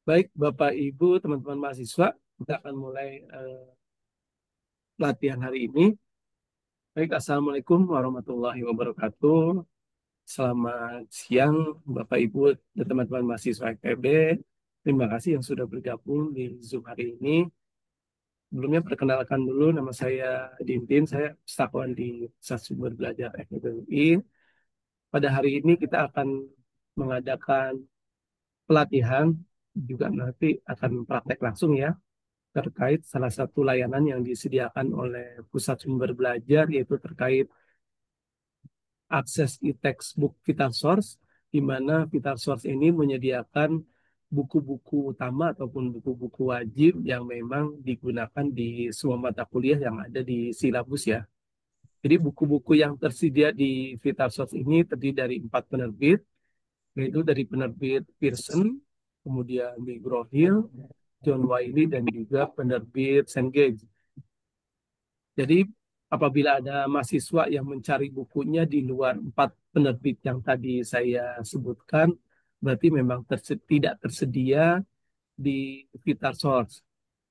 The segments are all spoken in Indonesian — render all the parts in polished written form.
Baik, Bapak, Ibu, teman-teman mahasiswa, kita akan mulai pelatihan hari ini. Baik, Assalamualaikum warahmatullahi wabarakatuh. Selamat siang, Bapak, Ibu, dan teman-teman mahasiswa FEB. Terima kasih yang sudah bergabung di Zoom hari ini. Sebelumnya perkenalkan dulu, nama saya Dintin, saya pustakawan di Pusat Sumber Belajar FEB UI. Pada hari ini kita akan mengadakan pelatihan, juga nanti akan praktek langsung ya, terkait salah satu layanan yang disediakan oleh Pusat Sumber Belajar, yaitu terkait akses e-textbook VitalSource, di mana VitalSource ini menyediakan buku-buku utama ataupun buku-buku wajib yang memang digunakan di semua mata kuliah yang ada di silabus ya. Jadi buku-buku yang tersedia di VitalSource ini terdiri dari 4 penerbit, yaitu dari penerbit Pearson, kemudian McGraw-Hill, John Wiley, dan juga penerbit Cengage. Jadi apabila ada mahasiswa yang mencari bukunya di luar 4 penerbit yang tadi saya sebutkan, berarti memang tidak tersedia di VitalSource.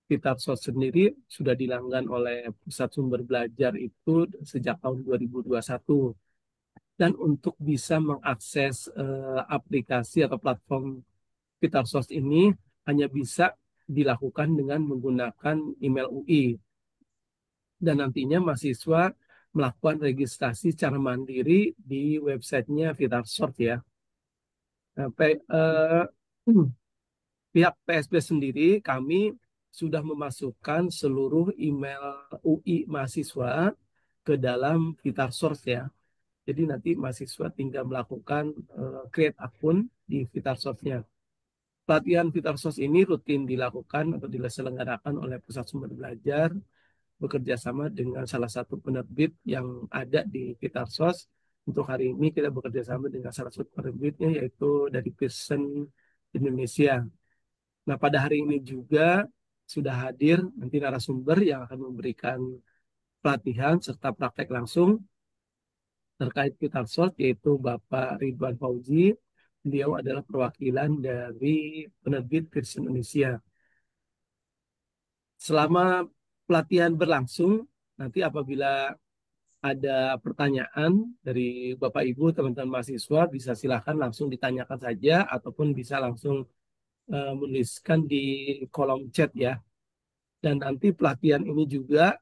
VitalSource sendiri sudah dilanggan oleh Pusat Sumber Belajar itu sejak tahun 2021. Dan untuk bisa mengakses aplikasi atau platform VitalSource ini hanya bisa dilakukan dengan menggunakan email UI. Dan nantinya mahasiswa melakukan registrasi secara mandiri di websitenya VitalSource ya. Nah, pihak PSB sendiri kami sudah memasukkan seluruh email UI mahasiswa ke dalam VitalSource ya. Jadi nanti mahasiswa tinggal melakukan create akun di VitalSource-nya. Pelatihan VitalSource ini rutin dilakukan atau diselenggarakan oleh Pusat Sumber Belajar bekerja sama dengan salah satu penerbit yang ada di VitalSource. Untuk hari ini kita bekerja sama dengan salah satu penerbitnya yaitu dari Pearson Indonesia. Nah, pada hari ini juga sudah hadir nanti narasumber yang akan memberikan pelatihan serta praktek langsung terkait VitalSource, yaitu Bapak Ridwan Fauzi. Beliau adalah perwakilan dari penerbit Pearson Indonesia. Selama pelatihan berlangsung, nanti apabila ada pertanyaan dari Bapak Ibu, teman-teman mahasiswa, bisa silakan langsung ditanyakan saja ataupun bisa langsung menuliskan di kolom chat ya. Dan nanti pelatihan ini juga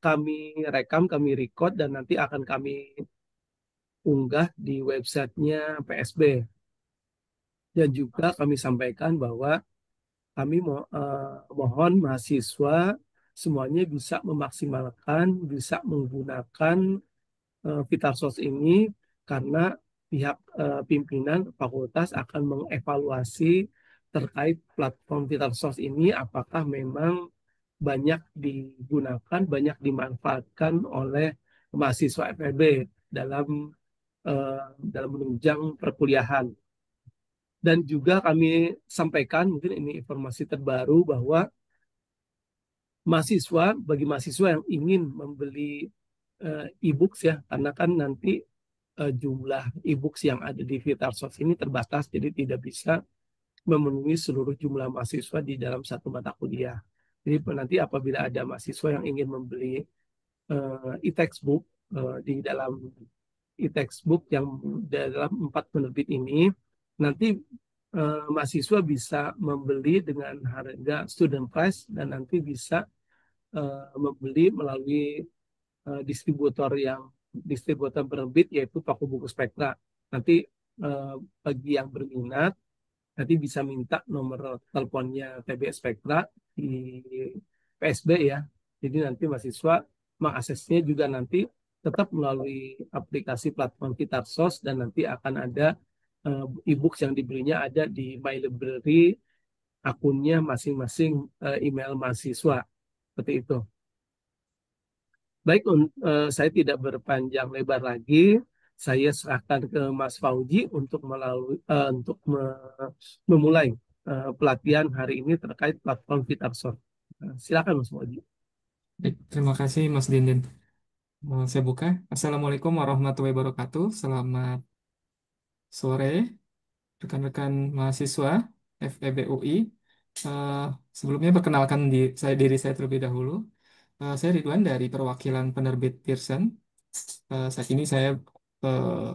kami rekam, kami record, dan nanti akan kami unggah di websitenya PSB. Dan juga kami sampaikan bahwa kami mohon mahasiswa semuanya bisa memaksimalkan, bisa menggunakan VitalSource ini karena pihak pimpinan fakultas akan mengevaluasi terkait platform VitalSource ini apakah memang banyak digunakan, banyak dimanfaatkan oleh mahasiswa FEB dalam dalam menunjang perkuliahan. Dan juga kami sampaikan, mungkin ini informasi terbaru, bahwa bagi mahasiswa yang ingin membeli e-books ya, karena kan nanti jumlah e-books yang ada di VitalSource ini terbatas, jadi tidak bisa memenuhi seluruh jumlah mahasiswa di dalam satu mata kuliah. Jadi nanti apabila ada mahasiswa yang ingin membeli e-textbook di dalam e-textbook yang dalam 4 penerbit ini, nanti mahasiswa bisa membeli dengan harga student price dan nanti bisa membeli melalui distributor penerbit yaitu toko buku Spektra. Nanti bagi yang berminat nanti bisa minta nomor teleponnya TB Spektra di PSB ya. Jadi nanti mahasiswa mengaksesnya juga nanti tetap melalui aplikasi platform VitalSource dan nanti akan ada e-books yang dibelinya ada di My Library akunnya masing-masing email mahasiswa. Seperti itu. Baik, saya tidak berpanjang lebar lagi. Saya serahkan ke Mas Fauji untuk memulai pelatihan hari ini terkait platform VitalSource. Silakan Mas Fauji. Baik, terima kasih Mas Dindin. Saya buka. Assalamualaikum warahmatullahi wabarakatuh. Selamat sore, rekan-rekan mahasiswa FEB UI. Eh, Sebelumnya perkenalkan diri saya terlebih dahulu. Saya Ridwan dari perwakilan penerbit Pearson. Saat ini saya eh,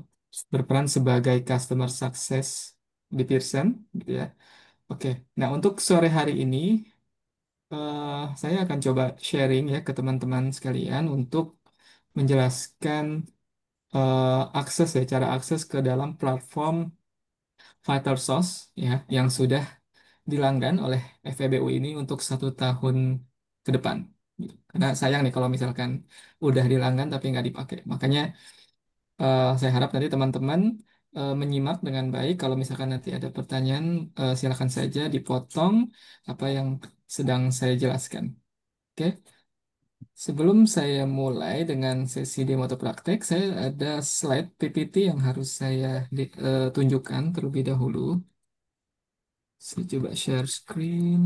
berperan sebagai customer success di Pearson, gitu ya. Oke, nah untuk sore hari ini saya akan coba sharing ya ke teman-teman sekalian untuk menjelaskan akses ya, cara akses ke dalam platform VitalSource ya, yang sudah dilanggan oleh FEBU ini untuk 1 tahun ke depan. Gitu. Karena sayang nih kalau misalkan udah dilanggan tapi nggak dipakai. Makanya saya harap nanti teman-teman menyimak dengan baik. Kalau misalkan nanti ada pertanyaan, silakan saja dipotong apa yang sedang saya jelaskan. Oke, sebelum saya mulai dengan sesi demo atau praktek, saya ada slide PPT yang harus saya tunjukkan terlebih dahulu. Saya coba share screen.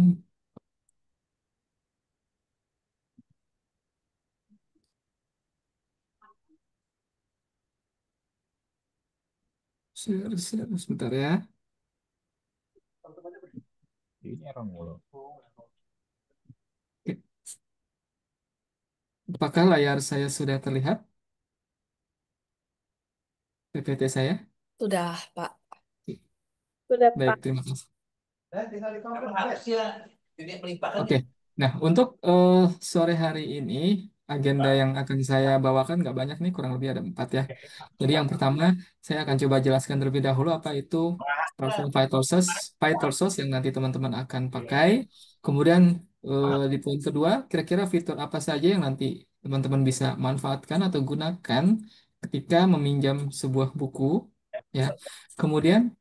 Share sebentar ya. Ini error mulu. Oke. Apakah layar saya sudah terlihat? PPT saya? Sudah, Pak. Sudah, Baik, Pak. terima kasih. Tinggal di kamar harusnya jadi melimpahkan Oke, nah untuk sore hari ini agenda yang akan saya bawakan nggak banyak nih, kurang lebih ada 4 ya. Jadi yang pertama saya akan coba jelaskan terlebih dahulu apa itu platform Vital Source yang nanti teman-teman akan pakai. Kemudian di poin kedua, kira-kira fitur apa saja yang nanti teman-teman bisa manfaatkan atau gunakan ketika meminjam sebuah buku, ya. Kemudian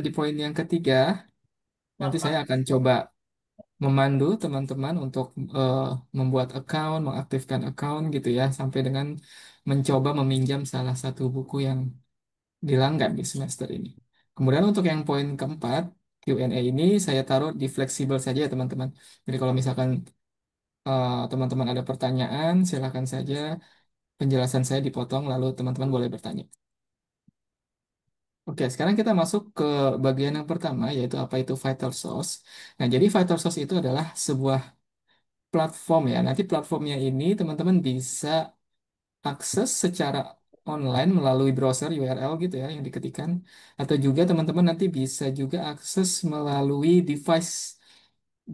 di poin yang ketiga, nanti saya akan coba memandu teman-teman untuk eh, membuat account, mengaktifkan account gitu ya, sampai dengan mencoba meminjam salah satu buku yang dilanggan di semester ini. Kemudian untuk yang poin keempat, Q&A ini saya taruh di fleksibel saja ya teman-teman. Jadi kalau misalkan teman-teman ada pertanyaan, silakan saja penjelasan saya dipotong lalu teman-teman boleh bertanya. Oke, sekarang kita masuk ke bagian yang pertama, yaitu apa itu Vital Source. Nah, jadi Vital Source itu adalah sebuah platform ya. Nanti platformnya ini teman-teman bisa akses secara online melalui browser URL gitu ya yang diketikkan. Atau juga teman-teman nanti bisa juga akses melalui device.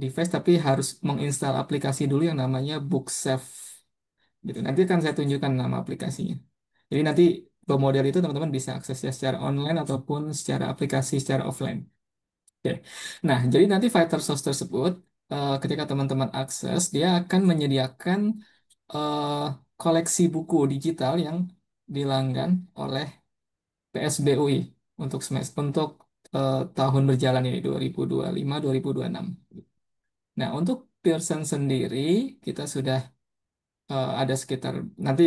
Device tapi harus menginstal aplikasi dulu yang namanya BookSafe gitu. Nanti akan saya tunjukkan nama aplikasinya. Jadi nanti dua model itu teman-teman bisa aksesnya secara online ataupun secara aplikasi secara offline. Oke. Nah, jadi nanti Fighter Source tersebut ketika teman-teman akses, dia akan menyediakan eh, koleksi buku digital yang dilanggan oleh PSBUI untuk semester untuk tahun berjalan ini 2025-2026. Nah, untuk Pearson sendiri kita sudah ada sekitar nanti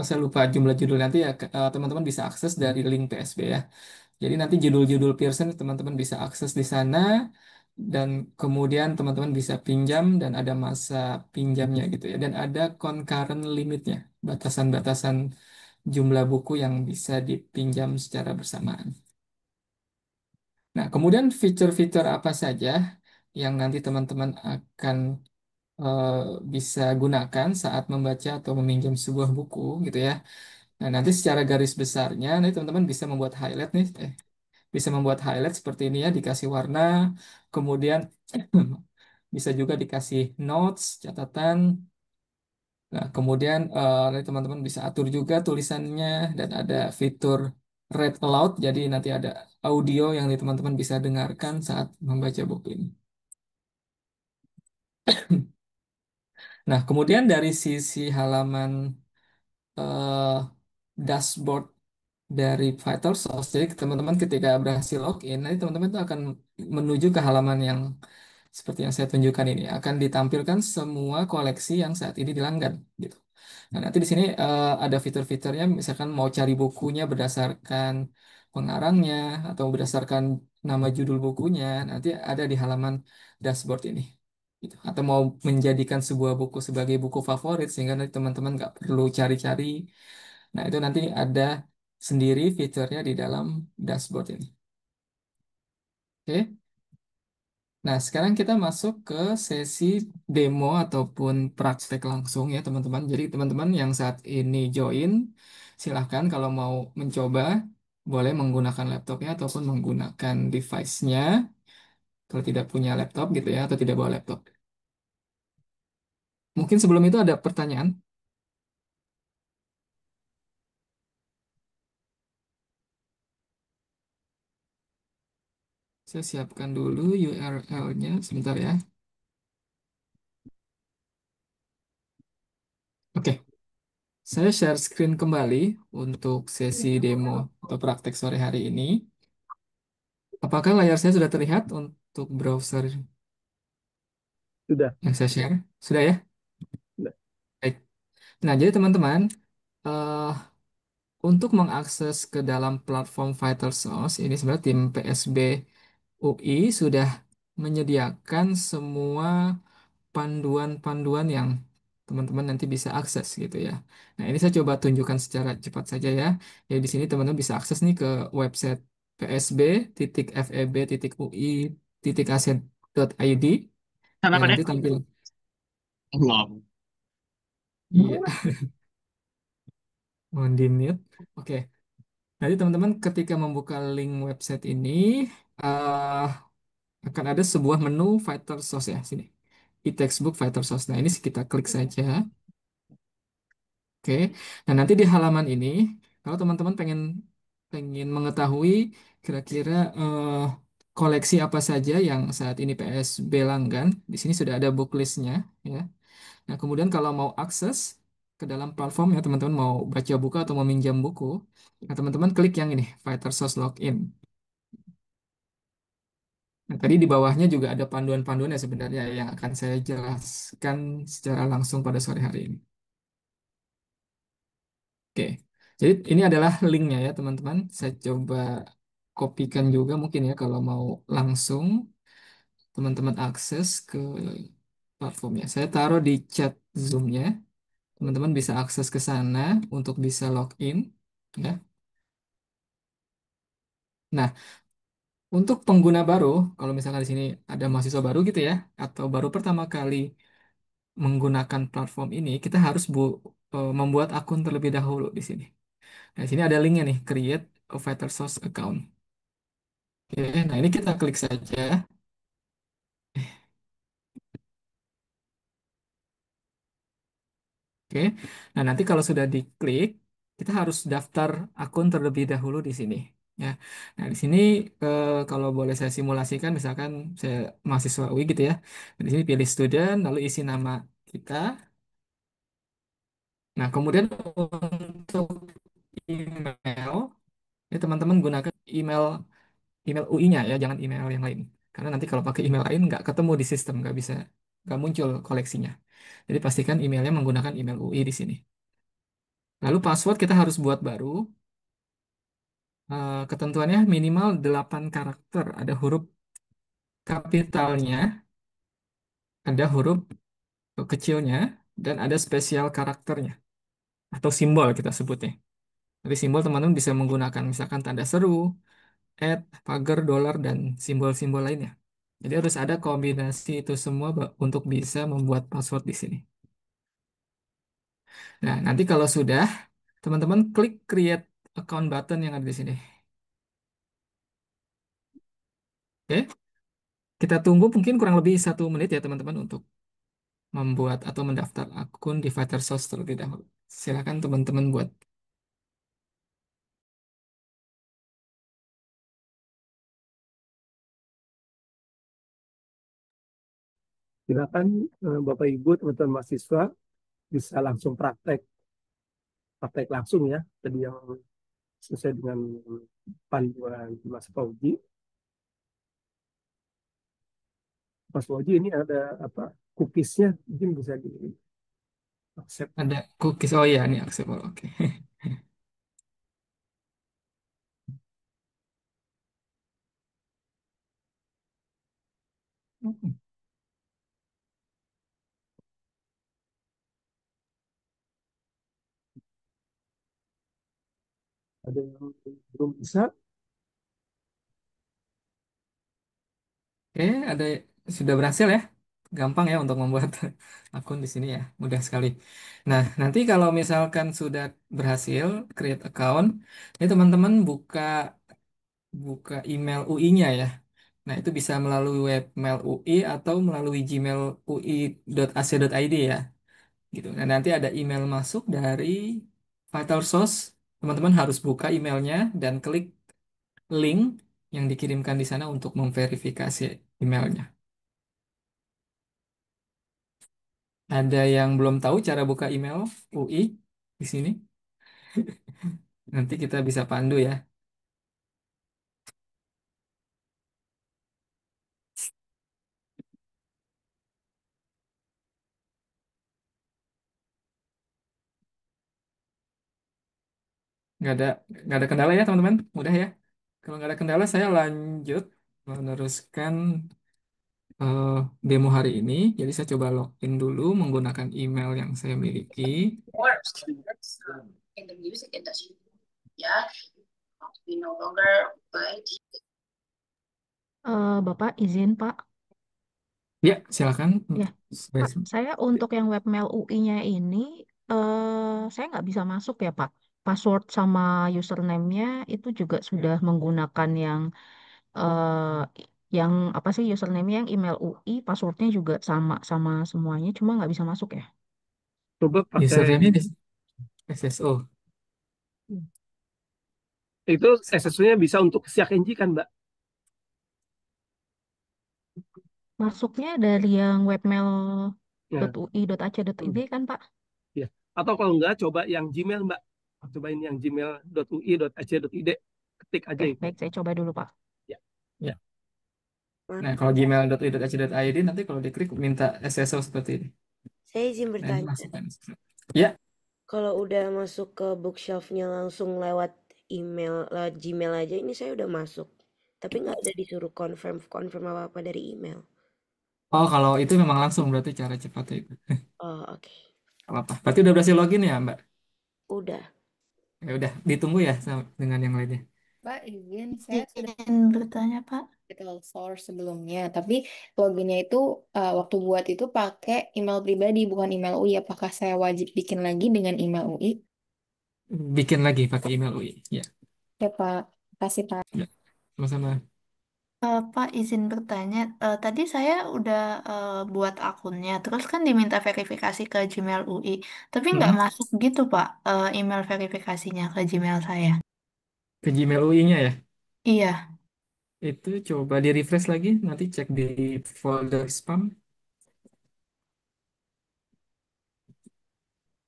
saya lupa jumlah judul nanti ya teman-teman bisa akses dari link PSB ya. Jadi nanti judul-judul Pearson teman-teman bisa akses di sana dan kemudian teman-teman bisa pinjam dan ada masa pinjamnya gitu ya dan ada concurrent limitnya, batasan-batasan jumlah buku yang bisa dipinjam secara bersamaan. Nah, kemudian fitur-fitur apa saja yang nanti teman-teman akan eh, bisa gunakan saat membaca atau meminjam sebuah buku gitu ya. Nah, nanti secara garis besarnya, nanti teman-teman bisa membuat highlight nih, bisa membuat highlight seperti ini ya, dikasih warna, kemudian bisa juga dikasih notes, catatan. Nah, kemudian nanti teman-teman bisa atur juga tulisannya dan ada fitur read aloud, jadi nanti ada audio yang nanti teman-teman bisa dengarkan saat membaca buku ini. Nah, kemudian dari sisi halaman eh, dashboard dari Vital Source. Jadi teman-teman ketika berhasil login, nanti teman-teman itu akan menuju ke halaman yang seperti yang saya tunjukkan ini. Akan ditampilkan semua koleksi yang saat ini dilanggan, gitu. Nah, nanti di sini ada fitur-fiturnya, misalkan mau cari bukunya berdasarkan pengarangnya atau berdasarkan nama judul bukunya, nanti ada di halaman dashboard ini. Gitu. Atau mau menjadikan sebuah buku sebagai buku favorit sehingga nanti teman-teman nggak perlu cari-cari. Nah, itu nanti ada sendiri fiturnya di dalam dashboard ini. Oke. Nah, sekarang kita masuk ke sesi demo ataupun praktek langsung ya teman-teman. Jadi teman-teman yang saat ini join, silahkan kalau mau mencoba, boleh menggunakan laptopnya ataupun menggunakan device-nya. Kalau tidak punya laptop gitu ya, atau tidak bawa laptop. Mungkin sebelum itu ada pertanyaan. Saya siapkan dulu URL-nya sebentar ya. Oke, saya share screen kembali untuk sesi demo atau praktek sore hari ini. Apakah layar saya sudah terlihat untuk browser Sudah. yang saya share? Sudah ya? Sudah. Baik. Nah, jadi teman-teman, eh, untuk mengakses ke dalam platform VitalSource, ini sebenarnya tim PSB UI sudah menyediakan semua panduan-panduan yang teman-teman nanti bisa akses gitu ya. Nah, ini saya coba tunjukkan secara cepat saja ya. Jadi di sini teman-teman bisa akses nih ke website psb.feb.ui.ac.id Sana yang apa deh? nanti tampil. Belum. Iya, mohon di mute. Oke. Nanti teman-teman ketika membuka link website ini eh, akan ada sebuah menu Vital Source ya sini. E-textbook Vital Source. Nah, ini kita klik saja. Oke. Nah, nanti di halaman ini kalau teman-teman pengen pengen mengetahui kira-kira koleksi apa saja yang saat ini PSB langgan, di sini sudah ada book list-nya ya. Nah, kemudian kalau mau akses ke dalam platform ya, teman-teman mau baca buku atau mau minjam buku, nah teman-teman klik yang ini, Vital Source Login. Nah, tadi di bawahnya juga ada panduan-panduan ya sebenarnya yang akan saya jelaskan secara langsung pada sore hari ini. Oke, jadi ini adalah linknya ya teman-teman. Saya coba kopikan juga mungkin ya kalau mau langsung teman-teman akses ke platformnya. Saya taruh di chat Zoom-nya. Teman-teman bisa akses ke sana untuk bisa login. Ya. Nah, untuk pengguna baru, kalau misalkan di sini ada mahasiswa baru gitu ya, atau baru pertama kali menggunakan platform ini, kita harus membuat akun terlebih dahulu di sini. Nah, di sini ada linknya nih, create a Vital Source account. Oke, nah ini kita klik saja. Oke, nah nanti kalau sudah diklik, kita harus daftar akun terlebih dahulu di sini. Ya, nah di sini kalau boleh saya simulasikan, misalkan saya mahasiswa UI gitu ya. Di sini pilih student, lalu isi nama kita. Nah, kemudian untuk email, ya teman-teman gunakan email email UI-nya ya, jangan email yang lain. Karena nanti kalau pakai email lain nggak ketemu di sistem, nggak muncul koleksinya. Jadi pastikan emailnya menggunakan email UI di sini. Lalu password kita harus buat baru. Ketentuannya minimal 8 karakter. Ada huruf kapitalnya, ada huruf kecilnya, dan ada spesial karakternya. Atau simbol kita sebutnya. Jadi simbol teman-teman bisa menggunakan misalkan tanda seru, pagar, dolar, dan simbol-simbol lainnya. Jadi harus ada kombinasi itu semua untuk bisa membuat password di sini. Nah, nanti kalau sudah, teman-teman klik create account button yang ada di sini. Oke, kita tunggu mungkin kurang lebih 1 menit ya teman-teman untuk membuat atau mendaftar akun di VitalSource terlebih dahulu. Silakan teman-teman buat. Silakan Bapak Ibu, teman-teman mahasiswa bisa langsung praktek langsung ya. Tadi yang sesuai dengan panduan Mas Fauji. Mas Fauji ini ada apa cookiesnya mungkin bisa di accept. Ada cookies. Oh iya, ini acceptable. Oke. Ada yang belum bisa? Oke, ada sudah berhasil ya. Gampang ya untuk membuat akun di sini ya, mudah sekali. Nah, nanti kalau misalkan sudah berhasil create account, ini teman-teman buka buka email UI-nya ya. Nah, itu bisa melalui webmail UI atau melalui Gmail ui.ac.id ya, gitu. Nah, nanti ada email masuk dari Vital Source. Teman-teman harus buka emailnya dan klik link yang dikirimkan di sana untuk memverifikasi emailnya. Ada yang belum tahu cara buka email UI di sini? Nanti kita bisa pandu ya. Nggak ada nggak ada kendala ya teman-teman, mudah ya. Kalau nggak ada kendala, saya lanjut meneruskan eh, demo hari ini. Jadi saya coba login dulu menggunakan email yang saya miliki. In the music industry. Yeah, we no longer buy. Bapak izin Pak, Ya, silakan. ya Pak, saya untuk yang webmail UI-nya ini, saya nggak bisa masuk ya Pak. Password sama username-nya itu juga sudah menggunakan yang apa sih username-nya yang email UI, passwordnya juga sama semuanya, cuma nggak bisa masuk ya. Coba pakai Username-nya di SSO. itu SSO-nya bisa untuk Siak NG kan, Mbak? Masuknya dari yang Ya. webmail.ui.ac.id Hmm. kan Pak? Ya. Atau kalau enggak, coba yang Gmail, Mbak. Cobain yang gmail.ui.ac.id. Ketik aja Oke, itu. baik saya coba dulu Pak. Ya. Ya. Nah, kalau gmail.ui.ac.id nanti kalau diklik minta SSO seperti ini. Saya izin Nah, ini bertanya, masukkan. Ya, kalau udah masuk ke bookshelf-nya langsung lewat lewat Gmail aja, ini saya udah masuk. Tapi nggak ada disuruh confirm apa-apa dari email. oh kalau itu memang langsung berarti cara cepatnya itu. Oh, oke. Apa-apa. Berarti udah berhasil login ya, Mbak? Udah. Ya udah, ditunggu ya dengan yang lainnya. Pak, izin saya sudah Izin bertanya Pak. Vital Source sebelumnya, tapi loginnya itu waktu buat itu pakai email pribadi bukan email UI. Apakah saya wajib bikin lagi dengan email UI? Bikin lagi pakai email UI. Ya, Ya Pak, kasih Pak. ya. Sama-sama. Pak izin bertanya, tadi saya udah buat akunnya, terus kan diminta verifikasi ke Gmail UI, tapi nggak Hmm, masuk gitu Pak, email verifikasinya ke Gmail saya. ke Gmail UI-nya ya. Iya, Itu coba di refresh lagi, nanti cek di folder spam.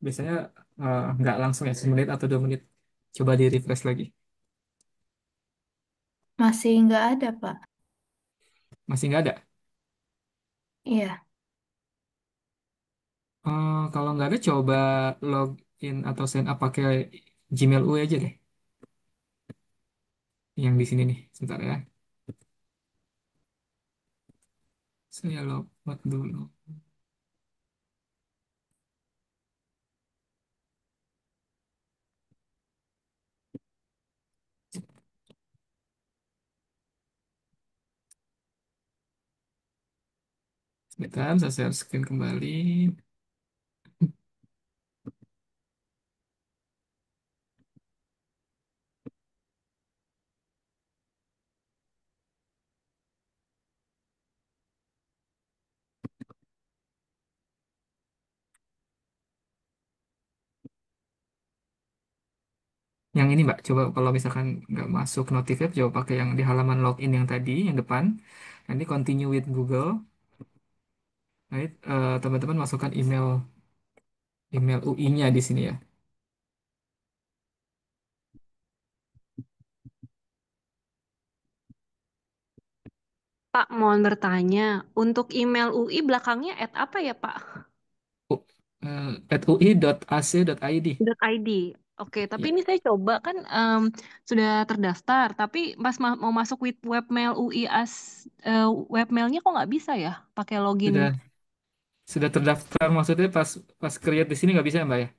Biasanya nggak langsung ya, 1 menit atau 2 menit. Coba di refresh lagi. masih nggak ada Pak. Masih nggak ada. Iya, Kalau nggak ada, coba login atau sign up pakai Gmail UI aja deh. Yang di sini nih, sebentar ya. Saya logout dulu. Sebentar, saya share screen kembali. Yang ini Mbak, coba kalau misalkan nggak masuk notifnya, coba pakai yang di halaman login yang tadi, yang depan. Nanti continue with Google. Nah, teman-teman masukkan email UI-nya di sini ya. Pak, mohon bertanya, untuk email UI belakangnya apa ya, Pak? At ui.ac.id. .id. Oke, tapi Ya, ini saya coba kan sudah terdaftar, tapi pas mau masuk webmail UI webmailnya kok nggak bisa ya pakai login. sudah sudah terdaftar maksudnya pas pas create di sini nggak bisa ya, Mbak ya?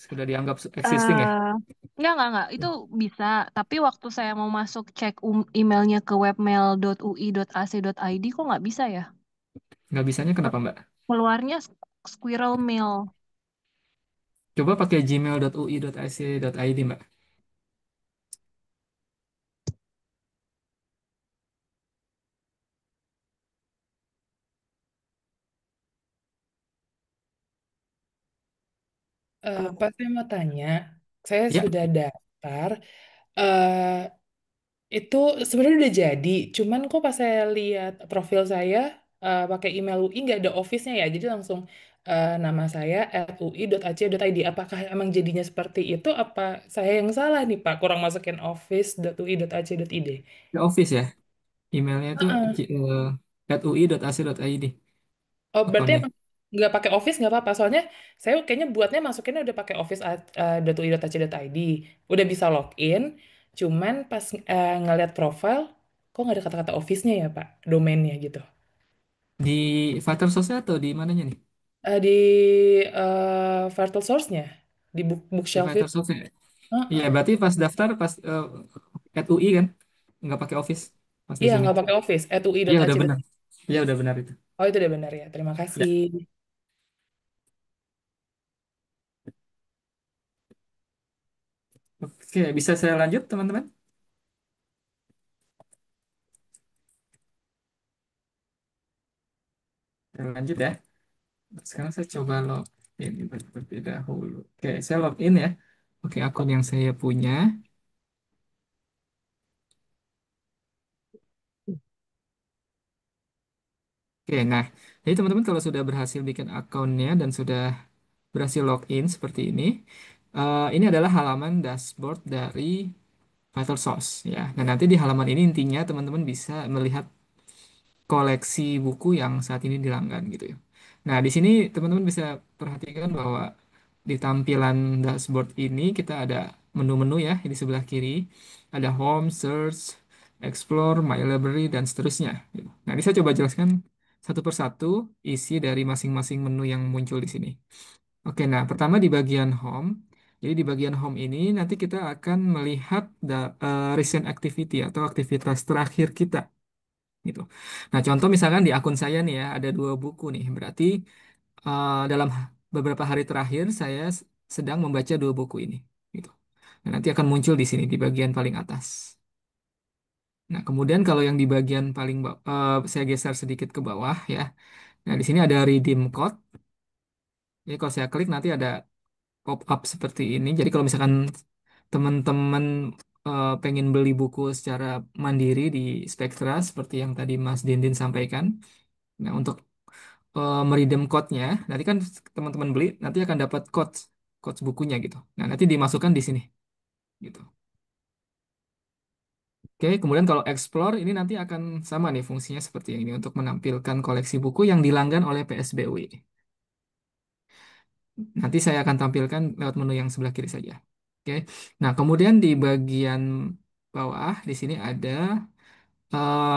Sudah dianggap existing ya? Eh, enggak. Itu bisa. Tapi waktu saya mau masuk cek emailnya ke webmail.ui.ac.id kok nggak bisa ya? Nggak bisanya kenapa Mbak? Keluarnya squirrel mail. Coba pakai gmail.ui.ac.id Mbak. Pak, saya mau tanya, saya Ya, sudah daftar, eh itu sebenarnya udah jadi, cuman kok pas saya lihat profil saya pakai email UI nggak ada office-nya ya, jadi langsung nama saya @ui.ac.id. Apakah emang jadinya seperti itu? Apa saya yang salah nih Pak, kurang masukin office.ui.ac.id? ke Office ya. Emailnya itu Heeh. @ui.ac.id Oh, berarti akunnya. emang nggak pakai Office nggak apa-apa. Soalnya saya kayaknya buatnya masukinnya udah pakai office.ui.ac.id. Udah bisa login. Cuman pas ngeliat profile, kok nggak ada kata-kata Office-nya ya, Pak? Domainnya gitu. Di Vital Source atau di mananya nih? Di Vital Source-nya. Di Di bookshelf Vital itu. Source ya. Iya, Heeh. berarti pas daftar pas @UI kan, nggak pakai Office pas di Iya, sini. nggak pakai Office. Iya udah @ui.ac.id. benar. Iya udah benar itu. Oh, itu udah benar ya. Terima Ya. kasih. Oke, bisa saya lanjut teman-teman? Saya lanjut ya. Sekarang saya coba login terlebih dahulu. Oke, saya login ya. Oke, akun yang saya punya. Oke, nah, jadi teman-teman kalau sudah berhasil bikin akunnya dan sudah berhasil login seperti ini adalah halaman dashboard dari VitalSource ya. Nah, nanti di halaman ini intinya teman-teman bisa melihat koleksi buku yang saat ini dilanggan gitu ya. Nah, di sini teman-teman bisa perhatikan bahwa di tampilan dashboard ini kita ada menu-menu ya di sebelah kiri. Ada Home, Search, Explore, My Library, dan seterusnya, gitu. Nah, ini saya coba jelaskan satu persatu isi dari masing-masing menu yang muncul di sini. Oke, nah pertama di bagian Home. Jadi di bagian Home ini nanti kita akan melihat recent activity atau aktivitas terakhir kita gitu. Nah, contoh misalkan di akun saya nih ya, ada 2 buku nih. Berarti dalam beberapa hari terakhir saya sedang membaca 2 buku ini. Gitu. Nah, nanti akan muncul di sini di bagian paling atas. Nah, kemudian kalau yang di bagian paling saya geser sedikit ke bawah ya. Nah, di sini ada redeem code. Jadi kalau saya klik nanti ada pop up seperti ini. Jadi kalau misalkan teman-teman pengen beli buku secara mandiri di Spektra seperti yang tadi Mas Dindin sampaikan. Nah, untuk meredeem code-nya, nanti kan teman-teman beli, nanti akan dapat codes bukunya gitu. Nah, nanti dimasukkan di sini gitu. Oke, kemudian kalau explore ini nanti akan sama nih fungsinya seperti ini untuk menampilkan koleksi buku yang dilanggan oleh PSBUI. Nanti saya akan tampilkan lewat menu yang sebelah kiri saja. Oke. Nah, kemudian di bagian bawah di sini ada eh,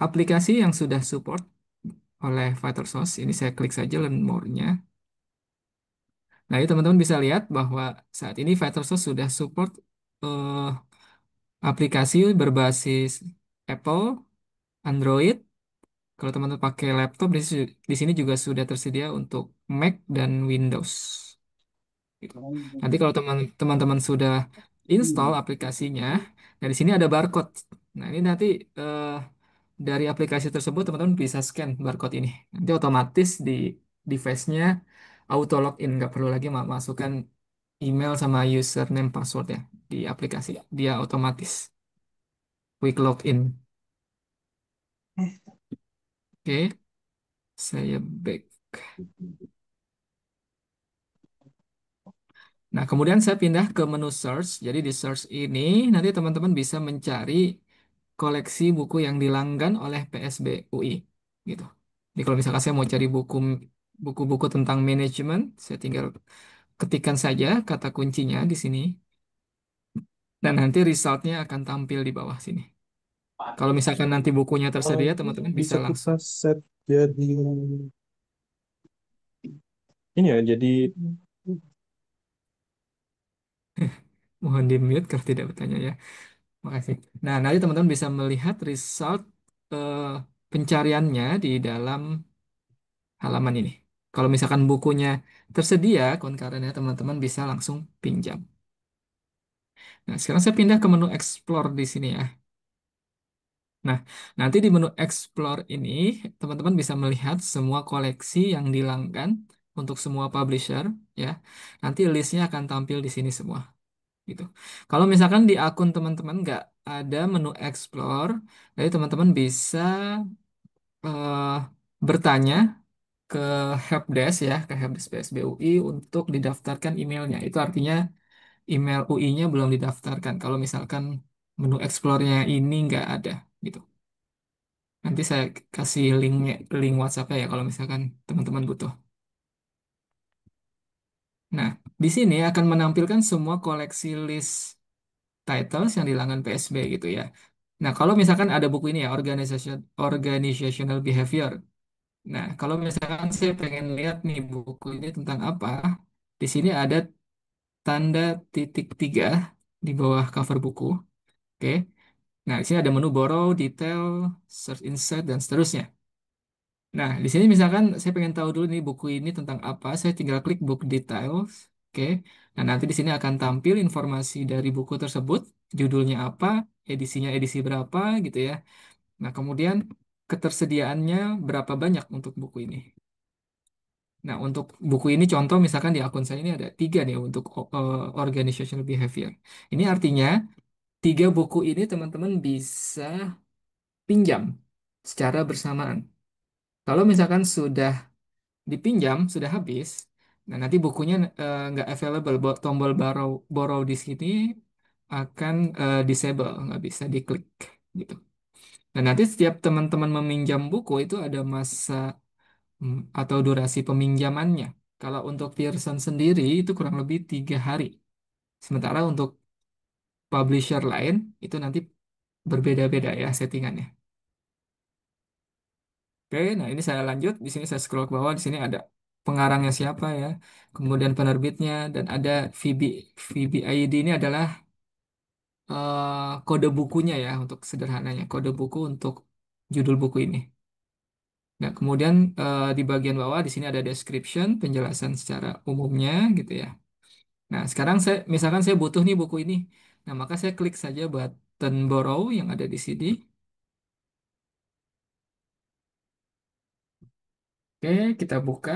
aplikasi yang sudah support oleh VitalSource. Ini saya klik saja learn more-nya. Nah, ini teman-teman bisa lihat bahwa saat ini VitalSource sudah support eh, aplikasi berbasis Apple, Android. Kalau teman-teman pakai laptop, di sini juga sudah tersedia untuk Mac dan Windows. Gitu. Nanti kalau teman-teman sudah install aplikasinya, nah di sini ada barcode. Nah, ini nanti eh, dari aplikasi tersebut teman-teman bisa scan barcode ini. Nanti otomatis di device-nya auto login, nggak perlu lagi masukkan email sama username password ya di aplikasi. Dia otomatis quick login. Oke, saya back. Nah, kemudian saya pindah ke menu search. Jadi di search ini nanti teman-teman bisa mencari koleksi buku yang dilanggan oleh PSB UI gitu. Jadi kalau misalkan saya mau cari buku-buku tentang manajemen, saya tinggal ketikkan saja kata kuncinya di sini dan nanti resultnya akan tampil di bawah sini. Kalau misalkan nanti bukunya Kalau tersedia, itu teman-teman bisa bisa kita langsung. set jadi ini ya, jadi Mohon di-mute kalau tidak bertanya ya. Makasih. Nah, nanti teman-teman bisa melihat result eh, pencariannya di dalam halaman ini. Kalau misalkan bukunya tersedia, concurrent ya, teman-teman bisa langsung pinjam. Nah, sekarang saya pindah ke menu Explore di sini ya. Nah, nanti di menu Explore ini, teman-teman bisa melihat semua koleksi yang dilanggan untuk semua publisher ya. Nanti listnya akan tampil di sini semua gitu. Kalau misalkan di akun teman-teman nggak ada menu Explore, jadi teman-teman bisa eh, bertanya ke helpdesk ya, ke helpdesk PSBUI untuk didaftarkan emailnya. Itu artinya email UI-nya belum didaftarkan. Kalau misalkan menu Explore-nya ini nggak ada gitu. Nanti saya kasih linknya, link WhatsApp-nya ya kalau misalkan teman-teman butuh. Nah, di sini akan menampilkan semua koleksi list titles yang di lengan PSB gitu ya. Nah, kalau misalkan ada buku ini ya, Organizational Behavior. Nah, kalau misalkan saya pengen lihat nih buku ini tentang apa, di sini ada tanda titik tiga di bawah cover buku. Oke. Nah, di sini ada menu borrow, detail, search insight, dan seterusnya. Nah, di sini misalkan saya pengen tahu dulu nih buku ini tentang apa, saya tinggal klik book details. Oke. Nah, nanti di sini akan tampil informasi dari buku tersebut, judulnya apa, edisinya edisi berapa gitu ya. Nah, kemudian ketersediaannya berapa banyak untuk buku ini. Nah, untuk buku ini contoh misalkan di akun saya ini ada tiga nih untuk organizational behavior. Ini artinya tiga buku ini teman-teman bisa pinjam secara bersamaan. Kalau misalkan sudah dipinjam, sudah habis, nah nanti bukunya nggak available, tombol borrow di sini akan disable, nggak bisa diklik gitu. Dan nanti setiap teman-teman meminjam buku itu ada masa atau durasi peminjamannya. Kalau untuk Pearson sendiri itu kurang lebih 3 hari. Sementara untuk publisher lain itu nanti berbeda-beda ya settingannya. Oke, nah ini saya lanjut. Di sini saya scroll ke bawah. Di sini ada pengarangnya siapa ya, kemudian penerbitnya dan ada VB VBID ini adalah kode bukunya ya untuk sederhananya kode buku untuk judul buku ini. Nah, kemudian di bagian bawah di sini ada description, penjelasan secara umumnya gitu ya. Nah, sekarang saya misalkan saya butuh nih buku ini. Nah, maka saya klik saja button borrow yang ada di sini. Oke, kita buka.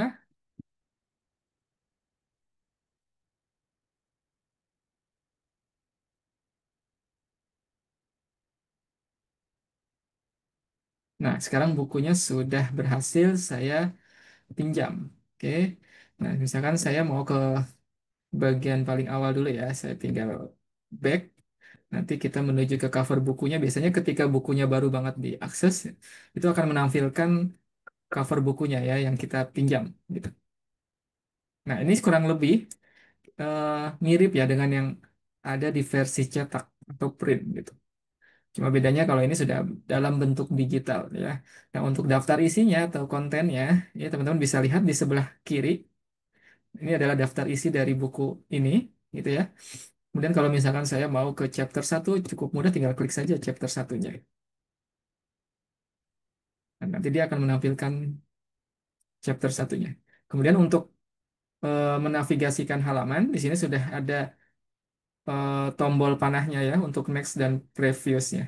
Nah, sekarang bukunya sudah berhasil saya pinjam. Oke. Nah, misalkan saya mau ke bagian paling awal dulu ya. Saya tinggal back. Nanti kita menuju ke cover bukunya. Biasanya ketika bukunya baru banget diakses, itu akan menampilkan cover bukunya ya yang kita pinjam gitu. Nah, ini kurang lebih eh, mirip ya dengan yang ada di versi cetak atau print gitu. Cuma bedanya kalau ini sudah dalam bentuk digital ya. Nah, untuk daftar isinya atau kontennya, ya teman-teman bisa lihat di sebelah kiri. Ini adalah daftar isi dari buku ini, gitu ya. Kemudian kalau misalkan saya mau ke chapter satu cukup mudah tinggal klik saja chapter satunya. Dan nanti dia akan menampilkan chapter satunya. Kemudian untuk menavigasikan halaman, di sini sudah ada tombol panahnya ya untuk next dan previousnya.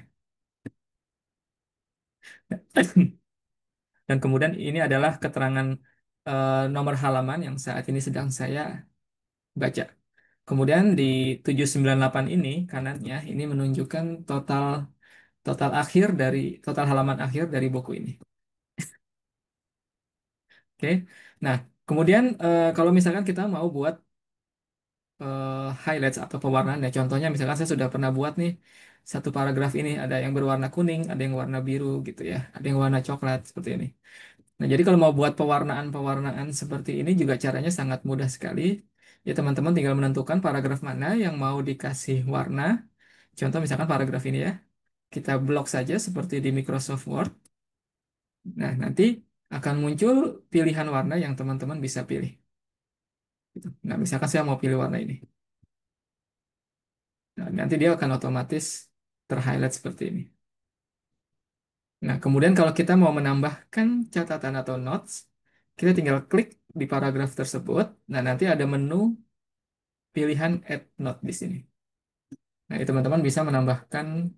Dan kemudian ini adalah keterangan nomor halaman yang saat ini sedang saya baca. Kemudian di 798 ini kanannya ini menunjukkan total total halaman akhir dari buku ini. Oke. Nah, kemudian kalau misalkan kita mau buat highlights atau pewarnaan ya, contohnya misalkan saya sudah pernah buat nih satu paragraf ini ada yang berwarna kuning, ada yang warna biru gitu ya, ada yang warna coklat seperti ini. Nah, jadi kalau mau buat pewarnaan-pewarnaan seperti ini juga caranya sangat mudah sekali. Ya, teman-teman tinggal menentukan paragraf mana yang mau dikasih warna. Contoh misalkan paragraf ini ya. Kita blok saja seperti di Microsoft Word. Nah, nanti akan muncul pilihan warna yang teman-teman bisa pilih. Gitu. Nah, misalkan saya mau pilih warna ini. Nah, nanti dia akan otomatis terhighlight seperti ini. Nah, kemudian kalau kita mau menambahkan catatan atau notes, kita tinggal klik di paragraf tersebut. Nah, nanti ada menu pilihan Add Note di sini. Nah, teman-teman bisa menambahkan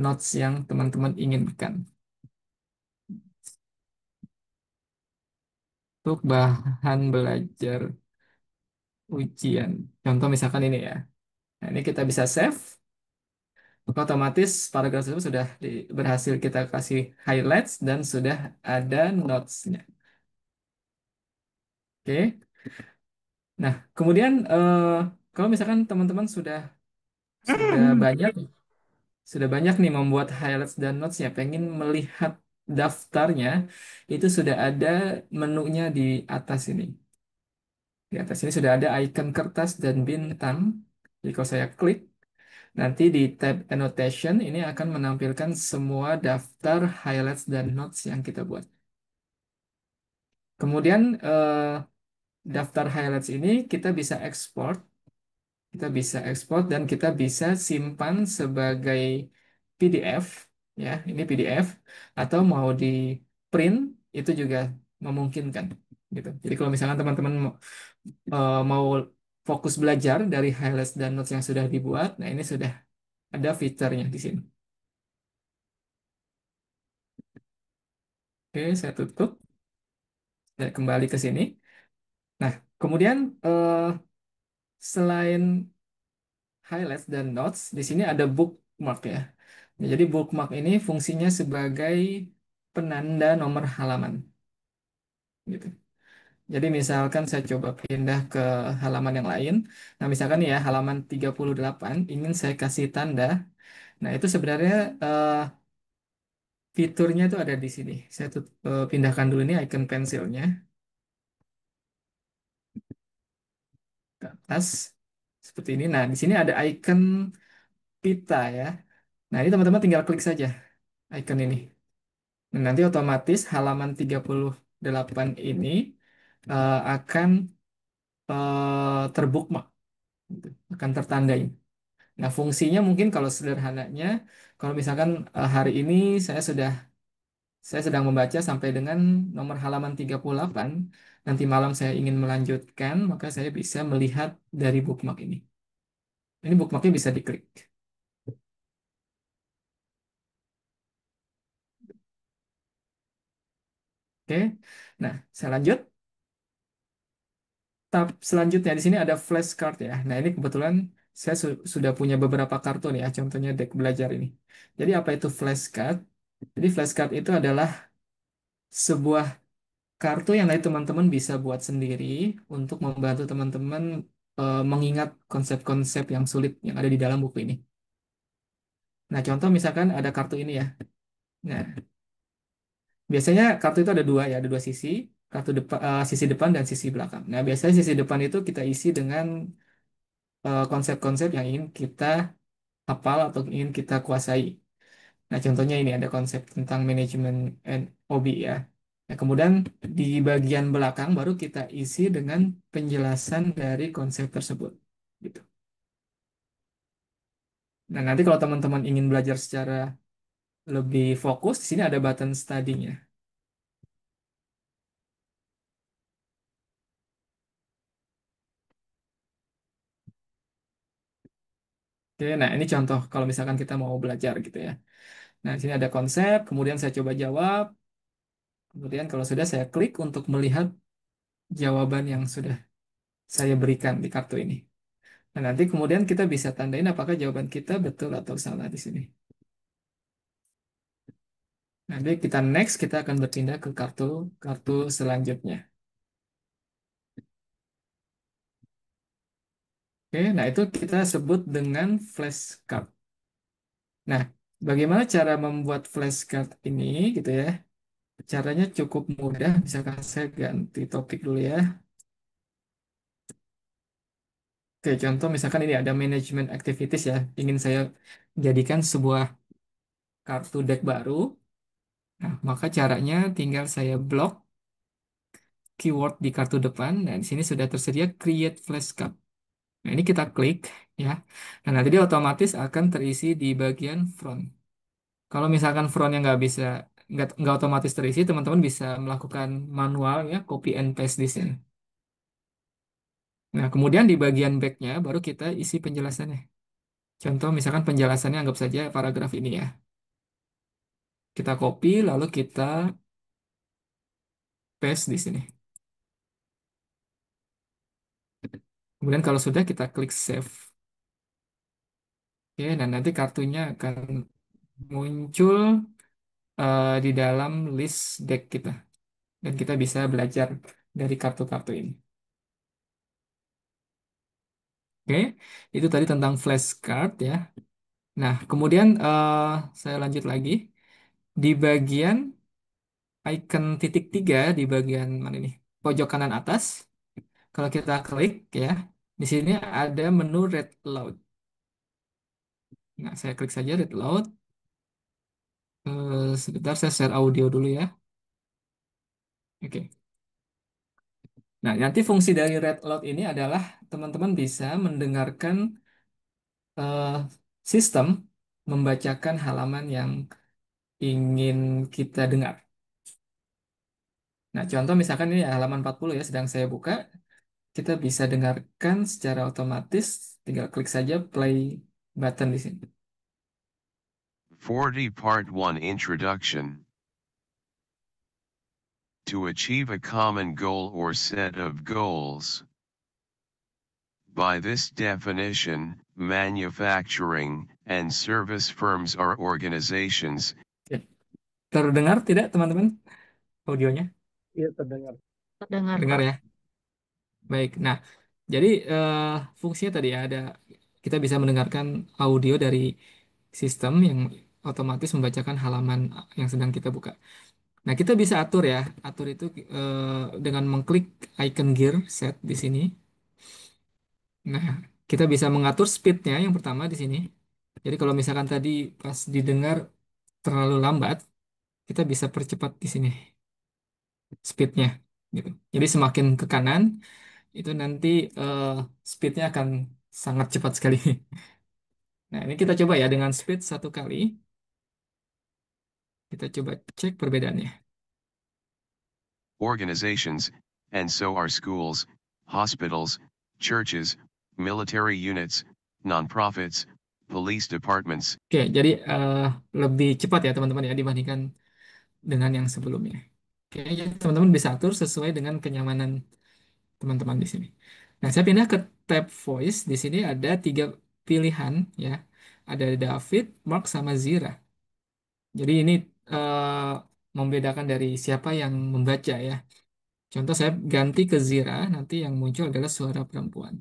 notes yang teman-teman inginkan. Untuk bahan belajar ujian. Contoh misalkan ini ya. Nah, ini kita bisa save. Maka otomatis paragraf tersebut sudah berhasil kita kasih highlights dan sudah ada notes-nya. Oke. Nah, kemudian kalau misalkan teman-teman sudah banyak sudah banyak nih membuat highlights dan notes-nya, pengen melihat daftarnya, itu sudah ada menunya di atas ini. Di atas ini sudah ada icon kertas dan bintang. Jadi kalau saya klik, nanti di tab annotation ini akan menampilkan semua daftar highlights dan notes yang kita buat. Kemudian daftar highlights ini kita bisa ekspor dan kita bisa simpan sebagai PDF, ya, ini PDF, atau mau di print itu juga memungkinkan, gitu. Jadi kalau misalkan teman-teman mau fokus belajar dari highlights dan notes yang sudah dibuat, nah ini sudah ada fiturnya di sini. Oke, saya tutup, saya kembali ke sini. Nah, kemudian selain highlights dan notes, di sini ada bookmark ya. Nah, jadi bookmark ini fungsinya sebagai penanda nomor halaman, gitu. Jadi misalkan saya coba pindah ke halaman yang lain. Nah, misalkan nih ya halaman 38 ingin saya kasih tanda. Nah, itu sebenarnya fiturnya itu ada di sini. Saya pindahkan dulu ini icon pensilnya ke atas seperti ini. Nah, di sini ada icon pita ya. Nah, ini teman-teman tinggal klik saja icon ini. Nah, nanti otomatis halaman 38 ini akan terbookmark, gitu. Akan tertandai. Nah, fungsinya mungkin kalau sederhananya, kalau misalkan hari ini saya sedang membaca sampai dengan nomor halaman 38, nanti malam saya ingin melanjutkan, maka saya bisa melihat dari bookmark ini. Ini bookmarknya bisa diklik. Oke, nah saya lanjut. Tab selanjutnya di sini ada flashcard ya. Nah, ini kebetulan saya sudah punya beberapa kartu nih ya, contohnya deck belajar ini. Jadi apa itu flashcard? Jadi flashcard itu adalah sebuah kartu yang nanti teman-teman bisa buat sendiri untuk membantu teman-teman mengingat konsep-konsep yang sulit yang ada di dalam buku ini. Nah, contoh misalkan ada kartu ini ya. Nah, biasanya kartu itu ada dua ya, ada dua sisi, kartu depan, sisi depan dan sisi belakang. Nah, biasanya sisi depan itu kita isi dengan konsep-konsep yang ingin kita hafal atau ingin kita kuasai. Nah, contohnya ini ada konsep tentang manajemen OB ya. Nah, kemudian di bagian belakang baru kita isi dengan penjelasan dari konsep tersebut. Gitu. Nah, nanti kalau teman-teman ingin belajar secara lebih fokus, di sini ada button study-nya. Oke, nah ini contoh kalau misalkan kita mau belajar gitu ya. Nah, di sini ada konsep, kemudian saya coba jawab. Kemudian kalau sudah saya klik untuk melihat jawaban yang sudah saya berikan di kartu ini. Nah, nanti kemudian kita bisa tandain apakah jawaban kita betul atau salah di sini. Nanti kita next, kita akan berpindah ke kartu selanjutnya. Oke, nah itu kita sebut dengan flashcard. Nah, bagaimana cara membuat flashcard ini gitu ya? Caranya cukup mudah. Misalkan saya ganti topik dulu ya. Oke, contoh misalkan ini ada manajemen activities ya. Ingin saya jadikan sebuah kartu deck baru. Nah, maka caranya tinggal saya blok keyword di kartu depan. Nah, di sini sudah tersedia create flashcard. Nah, ini kita klik ya. Nah, nanti dia otomatis akan terisi di bagian front. Kalau misalkan frontnya nggak bisa, nggak otomatis terisi, teman-teman bisa melakukan manual ya, copy and paste di sini. Nah, kemudian di bagian backnya baru kita isi penjelasannya. Contoh misalkan penjelasannya anggap saja paragraf ini ya. Kita copy lalu kita paste di sini. Kemudian kalau sudah kita klik save. Oke, dan nanti kartunya akan muncul di dalam list deck kita. Dan kita bisa belajar dari kartu-kartu ini. Oke, itu tadi tentang flashcard ya. Nah, kemudian saya lanjut lagi. Di bagian icon titik 3 di bagian mana ini? Pojok kanan atas. Kalau kita klik ya, di sini ada menu Read Aloud. Nah, saya klik saja Read Aloud. Sebentar, saya share audio dulu ya. Oke. Nah, nanti fungsi dari Read Aloud ini adalah teman-teman bisa mendengarkan eh, sistem membacakan halaman yang ingin kita dengar. Nah, contoh misalkan ini halaman 40 ya, sedang saya buka. Kita bisa dengarkan secara otomatis, tinggal klik saja play button di sini. 40 Part 1 Introduction. To achieve a common goal or set of goals. By this definition, manufacturing and service firms are organizations. Oke. Terdengar tidak teman-teman audionya? Iya, terdengar. Terdengar, Dengar Pak. ya? Baik. Nah, jadi fungsinya tadi ya, ada kita bisa mendengarkan audio dari sistem yang otomatis membacakan halaman yang sedang kita buka. Nah, kita bisa atur ya, atur itu dengan mengklik icon gear set di sini. Nah, kita bisa mengatur speednya yang pertama di sini. Jadi kalau misalkan tadi pas didengar terlalu lambat, kita bisa percepat di sini speednya, gitu. Jadi semakin ke kanan itu nanti eh, speednya akan sangat cepat sekali. Nah, ini kita coba ya dengan speed 1 kali. Kita coba cek perbedaannya. Organizations, and so are schools, hospitals, churches, military units, nonprofits, police departments. Oke, jadi lebih cepat ya teman-teman ya dibandingkan dengan yang sebelumnya. Oke, jadi teman-teman bisa atur sesuai dengan kenyamanan teman-teman di sini. Nah, saya pindah ke tab voice. Di sini ada 3 pilihan ya. Ada David, Mark, sama Zira. Jadi ini membedakan dari siapa yang membaca ya. Contoh saya ganti ke Zira, nanti yang muncul adalah suara perempuan.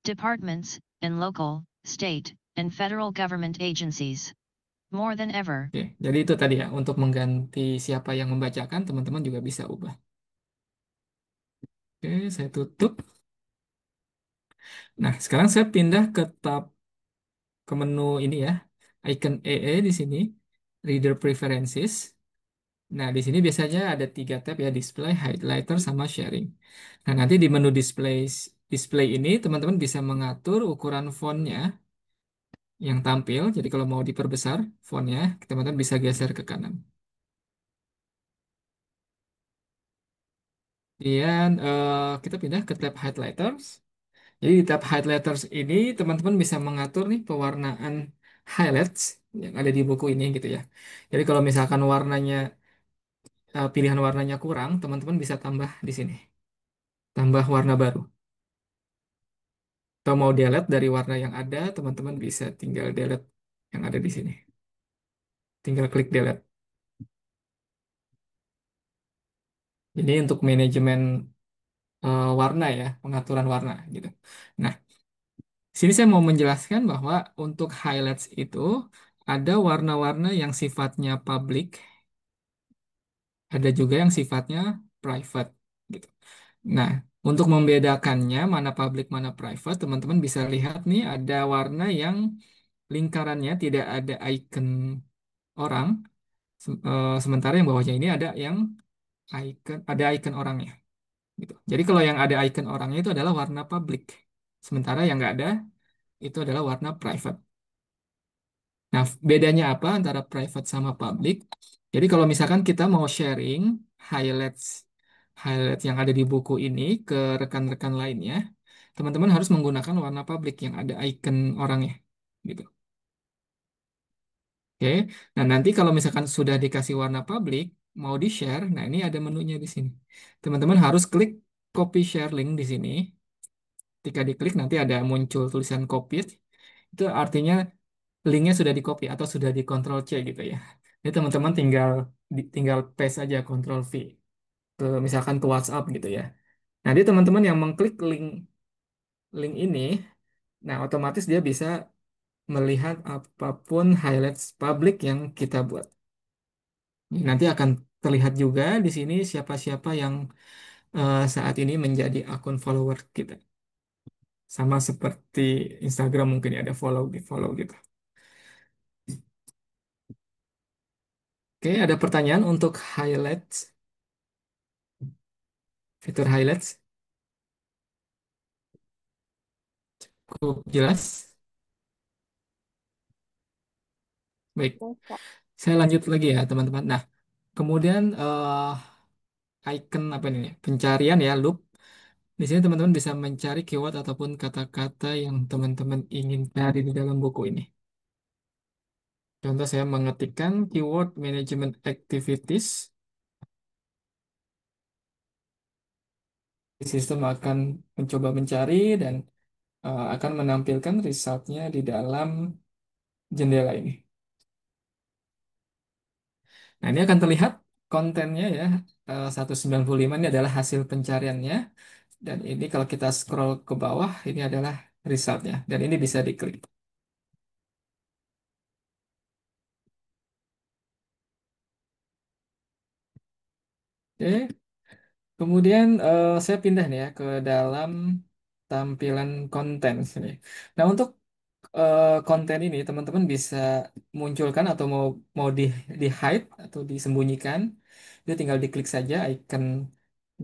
Departments, and local, state, and federal government agencies. More than ever. Oke, jadi itu tadi ya, untuk mengganti siapa yang membacakan, teman-teman juga bisa ubah. Oke, saya tutup. Nah, sekarang saya pindah ke tab ke menu ini ya, icon EE di sini, Reader Preferences. Nah, di sini biasanya ada 3 tab ya, Display, Highlighter, sama Sharing. Nah, nanti di menu Display ini, teman-teman bisa mengatur ukuran fontnya yang tampil. Jadi kalau mau diperbesar fontnya, teman-teman bisa geser ke kanan. Kemudian kita pindah ke tab Highlighters. Jadi di tab Highlighters ini, teman-teman bisa mengatur nih pewarnaan highlights yang ada di buku ini gitu ya. Jadi kalau misalkan pilihan warnanya kurang, teman-teman bisa tambah di sini. Tambah warna baru. Atau mau delete dari warna yang ada, teman-teman bisa tinggal delete yang ada di sini. Tinggal klik delete. Ini untuk manajemen warna ya, pengaturan warna gitu. Nah, sini saya mau menjelaskan bahwa untuk highlights itu ada warna-warna yang sifatnya public, ada juga yang sifatnya private gitu. Nah, untuk membedakannya mana public mana private, teman-teman bisa lihat nih ada warna yang lingkarannya tidak ada icon orang, sementara yang bawahnya ini ada icon orangnya. gitu. Jadi kalau yang ada icon orangnya itu adalah warna public, sementara yang nggak ada itu adalah warna private. Nah, bedanya apa antara private sama public? Jadi kalau misalkan kita mau sharing highlights highlights yang ada di buku ini ke rekan-rekan lainnya, teman-teman harus menggunakan warna public yang ada icon orangnya, gitu. Oke. Nah, nanti kalau misalkan sudah dikasih warna public, mau di-share, nah ini ada menunya di sini. Teman-teman harus klik copy share link di sini. Ketika diklik nanti ada muncul tulisan copied. Itu artinya linknya sudah di copy atau sudah di Ctrl C gitu ya. Jadi teman-teman tinggal paste aja Ctrl V ke misalkan ke WhatsApp gitu ya. Nanti teman-teman yang mengklik link link ini, nah otomatis dia bisa melihat apapun highlights publik yang kita buat. Nanti akan terlihat juga di sini siapa-siapa yang saat ini menjadi akun follower kita. Sama seperti Instagram mungkin ya, ada follow di follow gitu. Oke, ada pertanyaan untuk highlights, fitur highlights. Cukup jelas. Baik, Yes, Kak. saya lanjut lagi ya teman-teman. Nah, kemudian icon apa ini? Pencarian ya, loop. Di sini teman-teman bisa mencari keyword ataupun kata-kata yang teman-teman ingin cari di dalam buku ini. Contoh saya mengetikkan keyword management activities. Sistem akan mencoba mencari dan akan menampilkan resultnya di dalam jendela ini. Nah, ini akan terlihat kontennya ya. 195 ini adalah hasil pencariannya. Dan ini kalau kita scroll ke bawah, ini adalah resultnya. Dan ini bisa diklik. Oke. Kemudian saya pindah nih ya ke dalam tampilan konten sini. Nah, untuk konten ini teman-teman bisa munculkan atau mau mau di hide atau disembunyikan. Itu tinggal diklik saja icon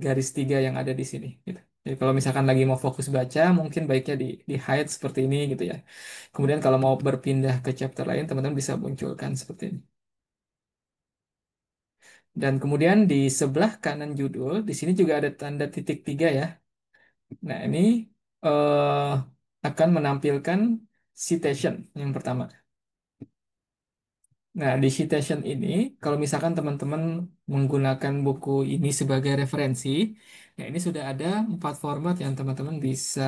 garis tiga yang ada di sini. Gitu. Jadi kalau misalkan lagi mau fokus baca, mungkin baiknya di hide seperti ini gitu ya. Kemudian kalau mau berpindah ke chapter lain, teman-teman bisa munculkan seperti ini. Dan kemudian di sebelah kanan judul, di sini juga ada tanda titik tiga ya. Nah, ini eh, akan menampilkan citation yang pertama. Nah, di citation ini, kalau misalkan teman-teman menggunakan buku ini sebagai referensi, nah ini sudah ada 4 format yang teman-teman bisa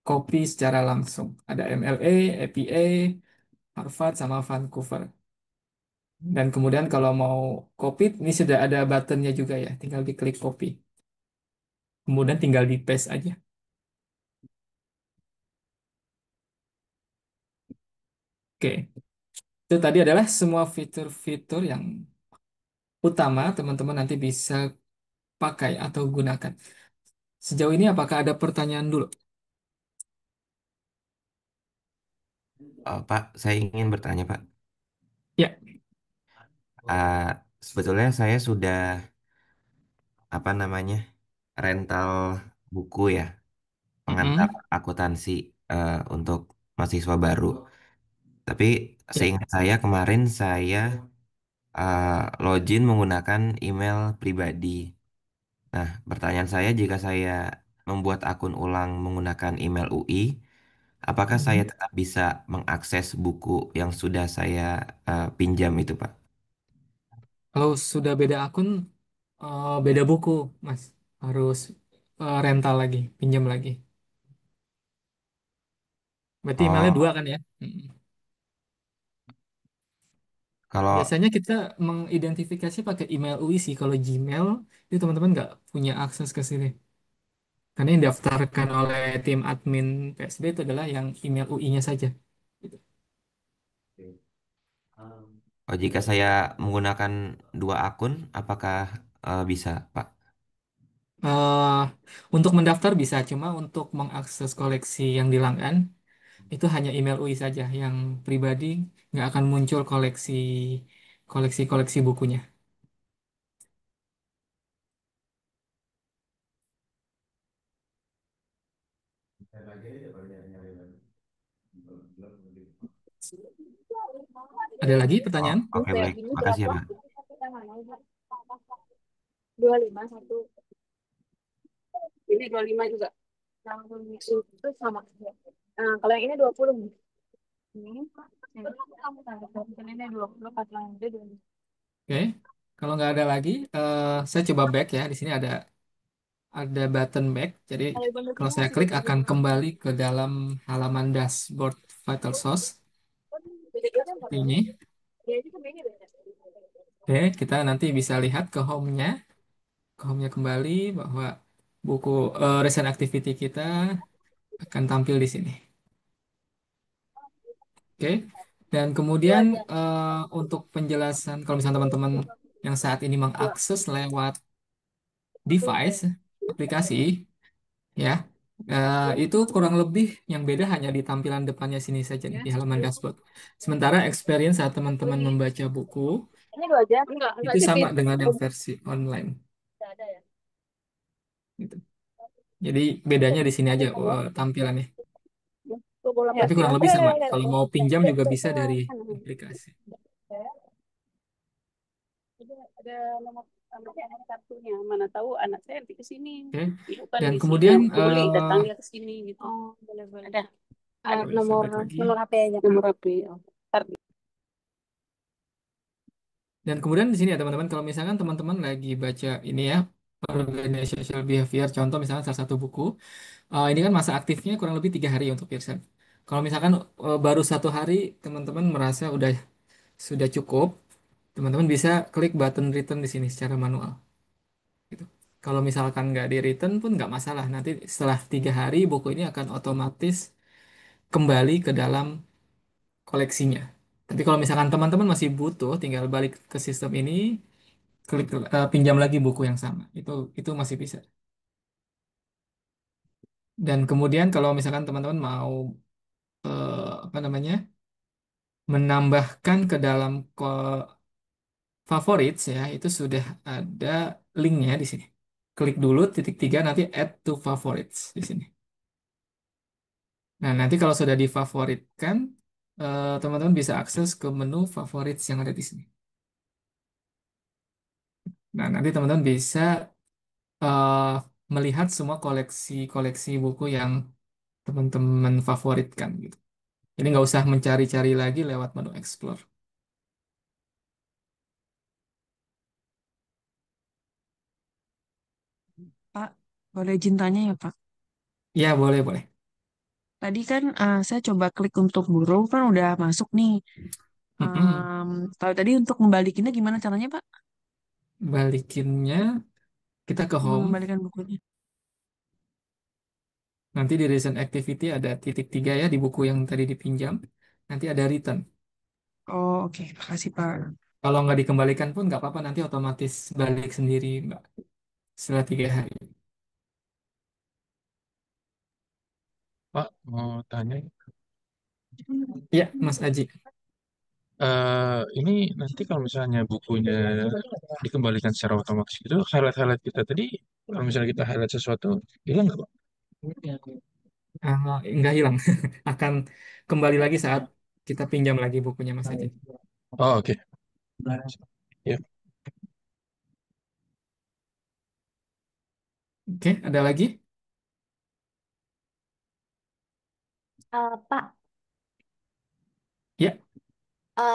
copy secara langsung. Ada MLA, APA, Harvard, sama Vancouver. Dan kemudian kalau mau copy, ini sudah ada buttonnya juga ya, tinggal diklik copy. Kemudian tinggal di paste aja. Oke, itu tadi adalah semua fitur-fitur yang utama teman-teman nanti bisa pakai atau gunakan. Sejauh ini apakah ada pertanyaan dulu? Pak, saya ingin bertanya, Pak. Ya. Ah, Sebetulnya saya sudah apa namanya rental buku ya, pengantar Mm-mm. akuntansi untuk mahasiswa baru. Tapi Ya. seingat saya kemarin saya login menggunakan email pribadi. Nah, pertanyaan saya jika saya membuat akun ulang menggunakan email UI, apakah saya Mhm. tetap bisa mengakses buku yang sudah saya pinjam itu, Pak? Kalau sudah beda akun, beda buku, Mas. Harus rental lagi, pinjam lagi. Berarti emailnya dua Oh, kan ya? Mm. kalau Biasanya kita mengidentifikasi pakai email UI sih. Kalau Gmail, itu teman-teman nggak punya akses ke sini. Karena yang didaftarkan oleh tim admin PSB itu adalah yang email UI-nya saja. Gitu. jika saya menggunakan dua akun, apakah bisa, Pak? Eh, untuk mendaftar bisa, cuma untuk mengakses koleksi yang di langgan, itu hanya email UI saja. Yang pribadi nggak akan muncul koleksi-koleksi, bukunya. Ada lagi pertanyaan? Oke, baik. Makasih ya, Pak. 25 satu. Ini 25 juga. Yang itu sama. Nah, kalau yang ini 20. Ini kamu tanda ini 20 pas yang ini 20. Oke, kalau nggak ada lagi, saya coba back ya. Di sini ada button back. Jadi Kalau Ibu kalau Nurul saya masih klik di akan kembali ke dalam halaman dashboard VitalSource ini. Ya, itu begini beda. Oke, kita nanti bisa lihat ke home-nya kembali bahwa buku recent activity kita akan tampil di sini. Oke, dan Dua kemudian aja. untuk penjelasan, kalau misalnya teman-teman yang saat ini mengakses lewat device, aplikasi, ya, itu kurang lebih yang beda hanya di tampilan depannya sini saja nih, di halaman dashboard. Sementara experience saat teman-teman membaca buku, Ini 2 aja. Enggak itu sama sipit. dengan yang versi online. Enggak ada ya. Gitu. Jadi bedanya di sini aja tampilannya. Ya, Tapi kurang lebih sama. Kalau mau pinjam juga ke bisa dari sana. aplikasi. Ada nomor nomor kartunya. Mana tahu anak saya nanti ke sini. Oke. Ibu kan Dan di sini kemudian boleh datang dia ke sini gitu. Oh, boleh boleh. Ada. boleh saya back lagi. Nomor HP aja. Nomor HP. Oh. Dan kemudian di sini ya teman-teman, kalau misalkan teman-teman lagi baca ini ya, Organizational Behavior, contoh misalnya salah satu buku, ini kan masa aktifnya kurang lebih 3 hari untuk Pearson. Kalau misalkan baru 1 hari teman-teman merasa sudah cukup, teman-teman bisa klik button return di sini secara manual. Gitu. Kalau misalkan nggak di return pun nggak masalah. Nanti setelah 3 hari buku ini akan otomatis kembali ke dalam koleksinya. Tapi kalau misalkan teman-teman masih butuh, tinggal balik ke sistem ini, klik pinjam lagi buku yang sama. Itu masih bisa. Dan kemudian kalau misalkan teman-teman mau apa namanya menambahkan ke dalam favorites ya, itu sudah ada linknya di sini. Klik dulu titik 3 nanti add to favorites di sini. Nah, nanti kalau sudah difavoritkan, teman-teman bisa akses ke menu favorites yang ada di sini. Nah, nanti teman-teman bisa eh, melihat semua koleksi-koleksi buku yang teman-teman favoritkan gitu. Jadi nggak usah mencari-cari lagi lewat menu Explore. Pak, boleh izin tanya ya, Pak? Ya, boleh, boleh. Tadi kan saya coba klik untuk burung, kan udah masuk nih. Mm-mm. Kalau tadi untuk membalikinnya gimana caranya, Pak? Balikinnya, kita ke home. Mengembalikan bukunya. Nanti di recent activity ada titik 3 ya di buku yang tadi dipinjam. Nanti ada return. Oh, oke. Makasih, Pak. Kalau nggak dikembalikan pun nggak apa-apa, nanti otomatis balik sendiri, Mbak. Setelah 3 hari. Pak, mau tanya, Ya, Mas Aji. ini nanti kalau misalnya bukunya dikembalikan secara otomatis itu highlight-highlight kita tadi, kalau misalnya kita highlight sesuatu, hilang nggak, Pak? Nggak hilang. Akan kembali lagi saat kita pinjam lagi bukunya Mas Aji. Oh, oke. Ya. Oke, ada lagi? Pak, Ya,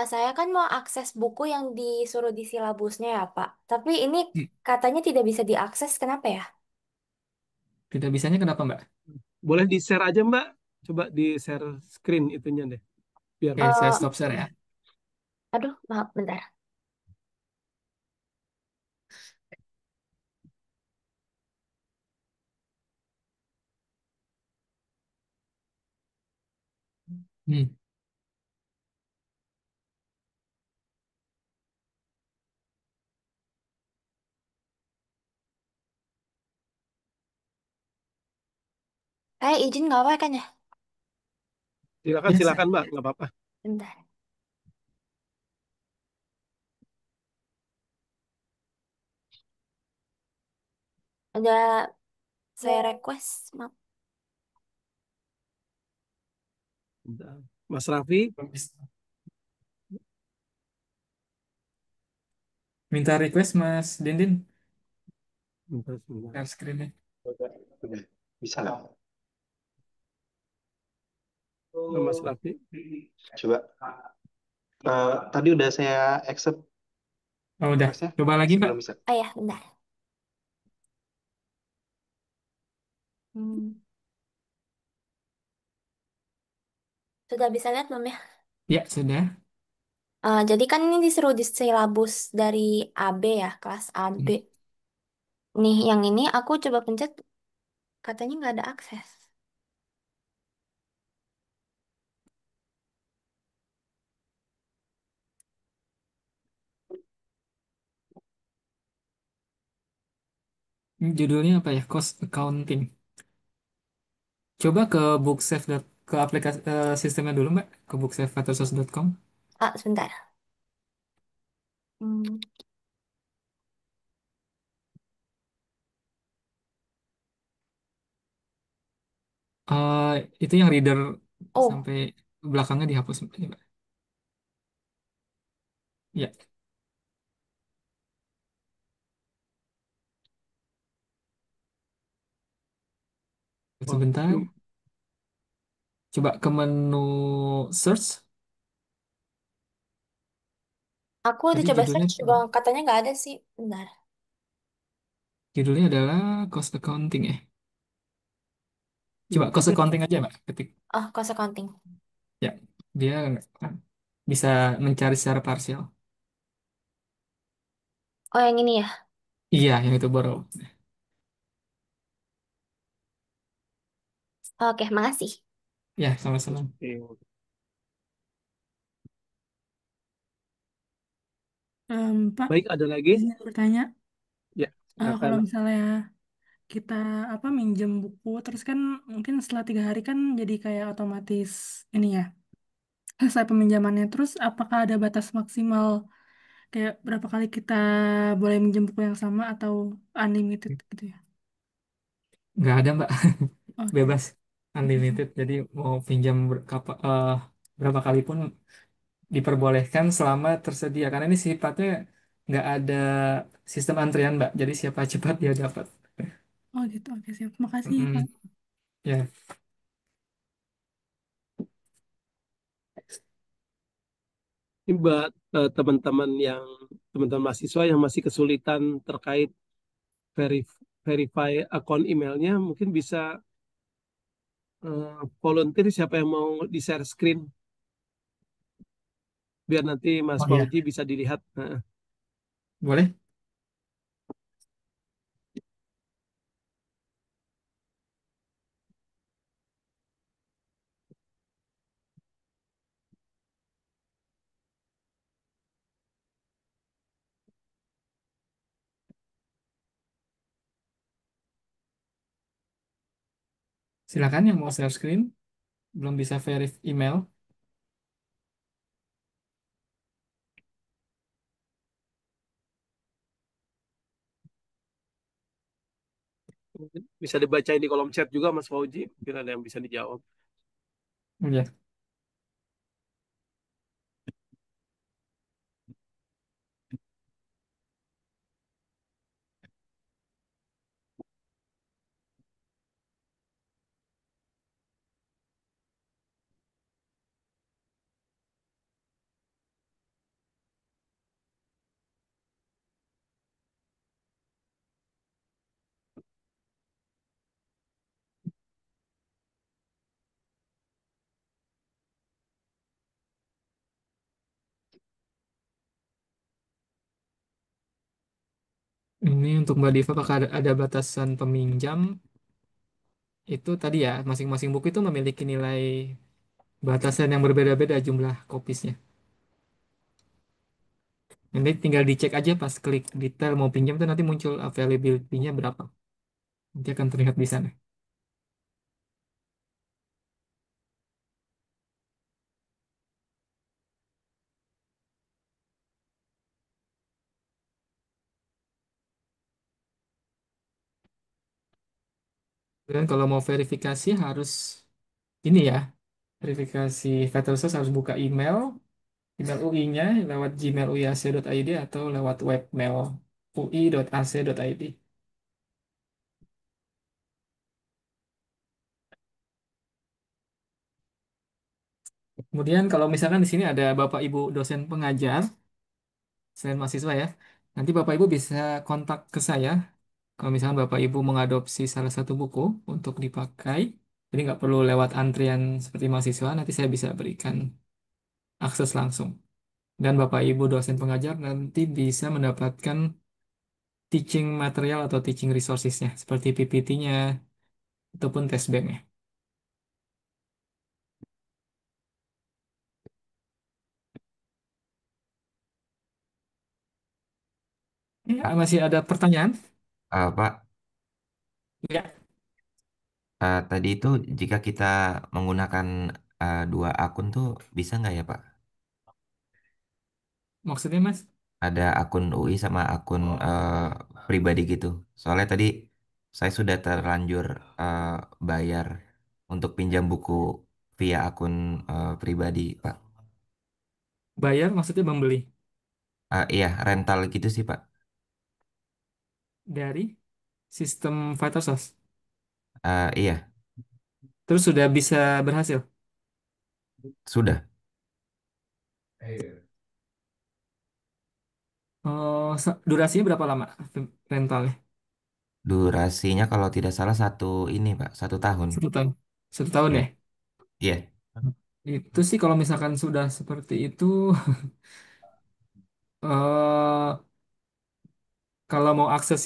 saya kan mau akses buku yang disuruh di silabusnya ya, Pak. Tapi ini Hmm. katanya tidak bisa diakses, kenapa ya? Tidak bisanya kenapa, Mbak? Boleh di-share aja, Mbak. Coba di-share screen itunya deh. Biar Oke, saya stop share ya. Aduh, maaf, bentar. Hmm. Saya izin nggak apa kan ya? silakan, Ya, silakan, Mbak. Nggak apa-apa. Bentar. Udah saya request, maaf. Bentar. Mas Raffi, Minta request Mas Dindin bentar, sebentar. share screen-nya. Bisa nggak? Mas Raffi, Coba. Tadi udah saya accept Oh udah, request-nya, coba lagi masih Mbak. belum bisa. Oh ya, bentar. Hmm. Sudah bisa lihat belum ya? Ya sudah. Jadi kan ini disuruh di silabus dari AB ya, kelas AB. Nih, yang ini aku coba pencet, katanya nggak ada akses. Ini judulnya apa ya? Cost Accounting. Coba ke Booksafe ke aplikasi sistemnya dulu Mbak, ke booksafefattersource.com. Sebentar. Hmm. Eh, itu yang reader Oh, sampai belakangnya dihapus Mbak. Ya, wah, sebentar. Coba ke menu search. aku udah Tadi coba judulnya search juga, katanya nggak ada sih. Bentar. judulnya adalah cost accounting ya. Coba cost tapi accounting aja Mbak, ketik. Oh, cost accounting. Ya, dia bisa mencari secara parsial. Oh, yang ini ya. Iya, yang itu borrow. Oke, makasih. Ya, sama-sama. Pak, baik, ada lagi? izin bertanya, Ya, kalau silakan. misalnya kita minjem buku, terus kan mungkin setelah 3 hari kan jadi kayak otomatis ini ya, selesai peminjamannya. Terus apakah ada batas maksimal kayak berapa kali kita boleh minjem buku yang sama atau unlimited gitu ya? Nggak ada Mbak, Oke. bebas, unlimited. Jadi mau pinjam berapa kali pun diperbolehkan selama tersedia. Karena ini sifatnya nggak ada sistem antrian Mbak. Jadi siapa cepat dia dapat. Oh gitu, oke siap. Makasih Pak. Mm-mm. Ya, Ini buat teman-teman mahasiswa yang masih kesulitan terkait verify akun emailnya, mungkin bisa volunteer siapa yang mau di share screen biar nanti Mas oh ya, Fauji bisa dilihat. boleh. Silakan yang mau share screen, belum bisa verif email. Bisa dibacain di kolom chat juga Mas Fauji, mungkin ada yang bisa dijawab. Ya, ini untuk Mbak Diva, apakah ada batasan peminjam? Itu tadi ya, masing-masing buku itu memiliki nilai batasan yang berbeda-beda jumlah kopisnya. Nanti tinggal dicek aja pas klik detail mau pinjam tuh nanti muncul availability-nya berapa. Nanti akan terlihat di sana. Dan kalau mau verifikasi harus ini ya, Verifikasi Vital Source harus buka email UI-nya lewat Gmail uiac.id atau lewat webmail ui.ac.id. Kemudian kalau misalkan di sini ada Bapak Ibu dosen pengajar, selain mahasiswa ya, nanti Bapak Ibu bisa kontak ke saya kalau misalkan Bapak Ibu mengadopsi salah satu buku untuk dipakai. Jadi nggak perlu lewat antrian seperti mahasiswa, nanti saya bisa berikan akses langsung. Dan Bapak Ibu dosen pengajar nanti bisa mendapatkan teaching material atau teaching resources-nya, seperti PPT-nya ataupun test bank-nya. Ya, masih ada pertanyaan? Pak, Ya, tadi itu jika kita menggunakan dua akun tuh bisa nggak ya Pak? maksudnya Mas? Ada akun UI sama akun pribadi gitu. Soalnya tadi saya sudah terlanjur eh, bayar untuk pinjam buku via akun pribadi, Pak. Bayar maksudnya membeli Iya, rental gitu sih, Pak. dari sistem Vital Source. Iya, Terus sudah bisa berhasil. sudah. Oh, durasinya berapa lama rentalnya? Durasinya kalau tidak salah satu ini, Pak, 1 tahun. 1 tahun. 1 tahun Iya, ya? iya. Itu sih kalau misalkan sudah seperti itu, eh kalau mau akses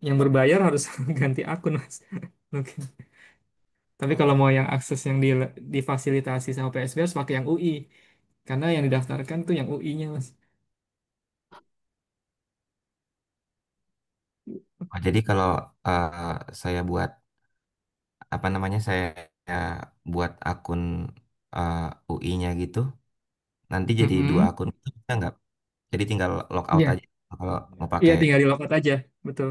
yang berbayar harus ganti akun, Mas. Mungkin. Tapi kalau mau yang akses yang difasilitasi sama PSB harus pakai yang UI. Karena yang didaftarkan tuh yang UI-nya, Mas. Oh, jadi kalau eh, saya buat apa namanya saya buat akun UI-nya gitu, nanti jadi dua Mm-mm. akun itu bisa nggak? Jadi tinggal logout Iya, aja kalau mau iya pakai. tinggal di logout aja, betul.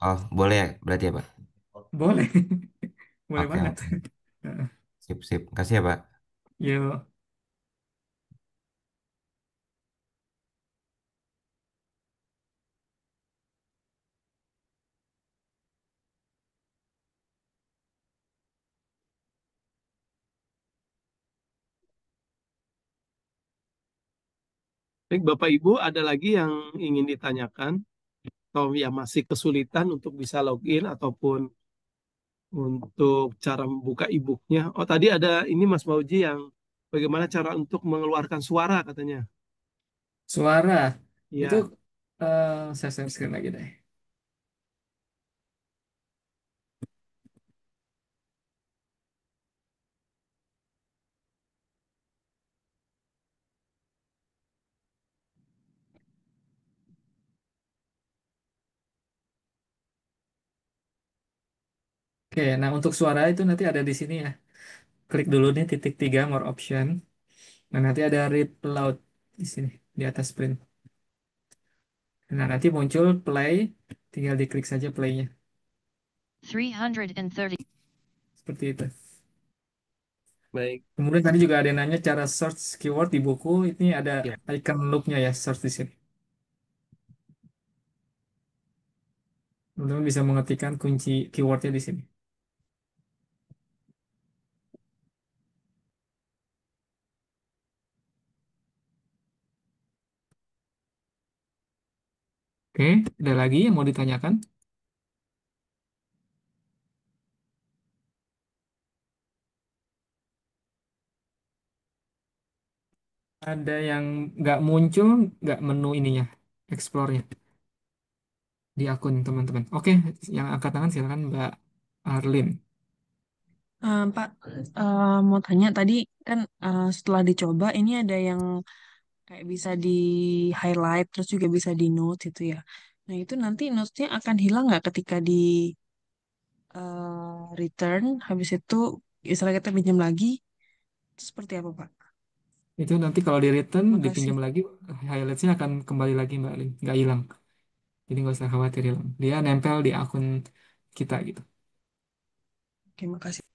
Oh, boleh ya berarti ya, Pak? Boleh, boleh Oke, banget. oke. Sip, sip. Kasih ya, Pak. Yuk. Baik, Bapak Ibu, ada lagi yang ingin ditanyakan atau yang masih kesulitan untuk bisa login ataupun untuk cara membuka e-booknya. Oh, tadi ada ini Mas Mauji yang bagaimana cara untuk mengeluarkan suara katanya. Suara itu Iya, saya share screen lagi deh. Oke, nah untuk suara itu nanti ada di sini ya. Klik dulu nih titik 3 more option. Nah nanti ada read aloud di sini di atas print. Nah nanti muncul play, tinggal diklik saja playnya 330. seperti itu. baik. Kemudian tadi juga ada yang nanya cara search keyword di buku. Ini ada Ya. icon loopnya ya search di sini. Teman-teman bisa mengetikkan kunci keywordnya di sini. Oke, ada lagi yang mau ditanyakan? Ada yang nggak muncul, nggak menu ininya, explore-nya di akun teman-teman. Oke, yang angkat tangan silakan Mbak Arlin. Pak, mau tanya tadi kan setelah dicoba ini ada yang kayak bisa di highlight terus juga bisa di note itu ya. Nah itu nanti notes-nya akan hilang nggak ketika di return habis itu istilah kita pinjam lagi itu seperti apa Pak? Itu nanti kalau di return, Makasih. dipinjam lagi, highlights-nya akan kembali lagi Mbak Arlin, nggak hilang. Jadi nggak usah khawatir hilang. Dia nempel di akun kita gitu. Oke, makasih.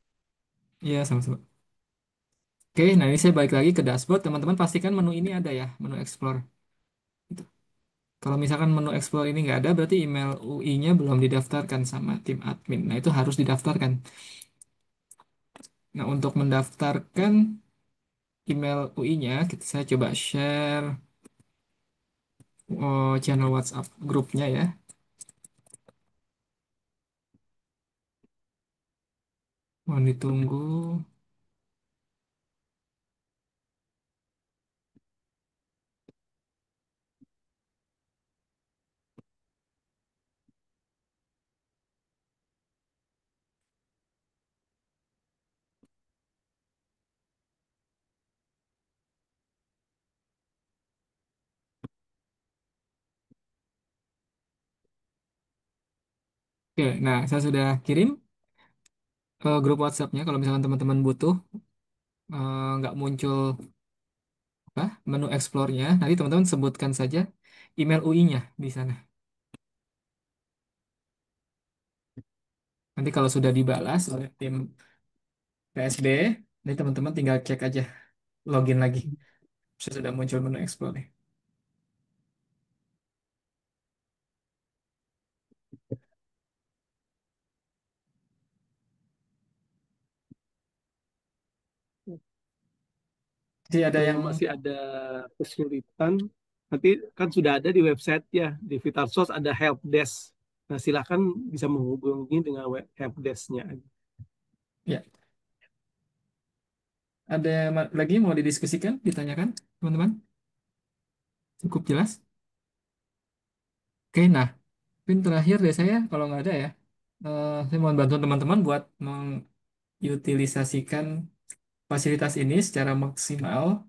Iya, sama-sama. Oke, nah ini saya balik lagi ke dashboard. Teman-teman pastikan menu ini ada ya, menu explore. Gitu. Kalau misalkan menu explore ini nggak ada, berarti email UI-nya belum didaftarkan sama tim admin. Nah, itu harus didaftarkan. Nah, untuk mendaftarkan email UI-nya, saya coba share channel WhatsApp grupnya ya. Mohon ditunggu. Oke, nah saya sudah kirim ke grup WhatsApp-nya. Kalau misalkan teman-teman butuh, nggak muncul apa, menu explore-nya, nanti teman-teman sebutkan saja email UI-nya di sana. Nanti kalau sudah dibalas oleh tim PSB, nanti teman-teman tinggal cek aja, login lagi. Sudah muncul menu explore. Jadi ada Kalau yang masih ada kesulitan, nanti kan sudah ada di website ya, di VitalSource ada help desk. Nah, silakan bisa menghubungi dengan help desk-nya. ya ada lagi mau didiskusikan, ditanyakan, teman-teman? Cukup jelas? Oke, nah, mungkin terakhir dari saya, kalau nggak ada ya, saya mohon bantuan teman-teman buat mengutilisasikan fasilitas ini secara maksimal,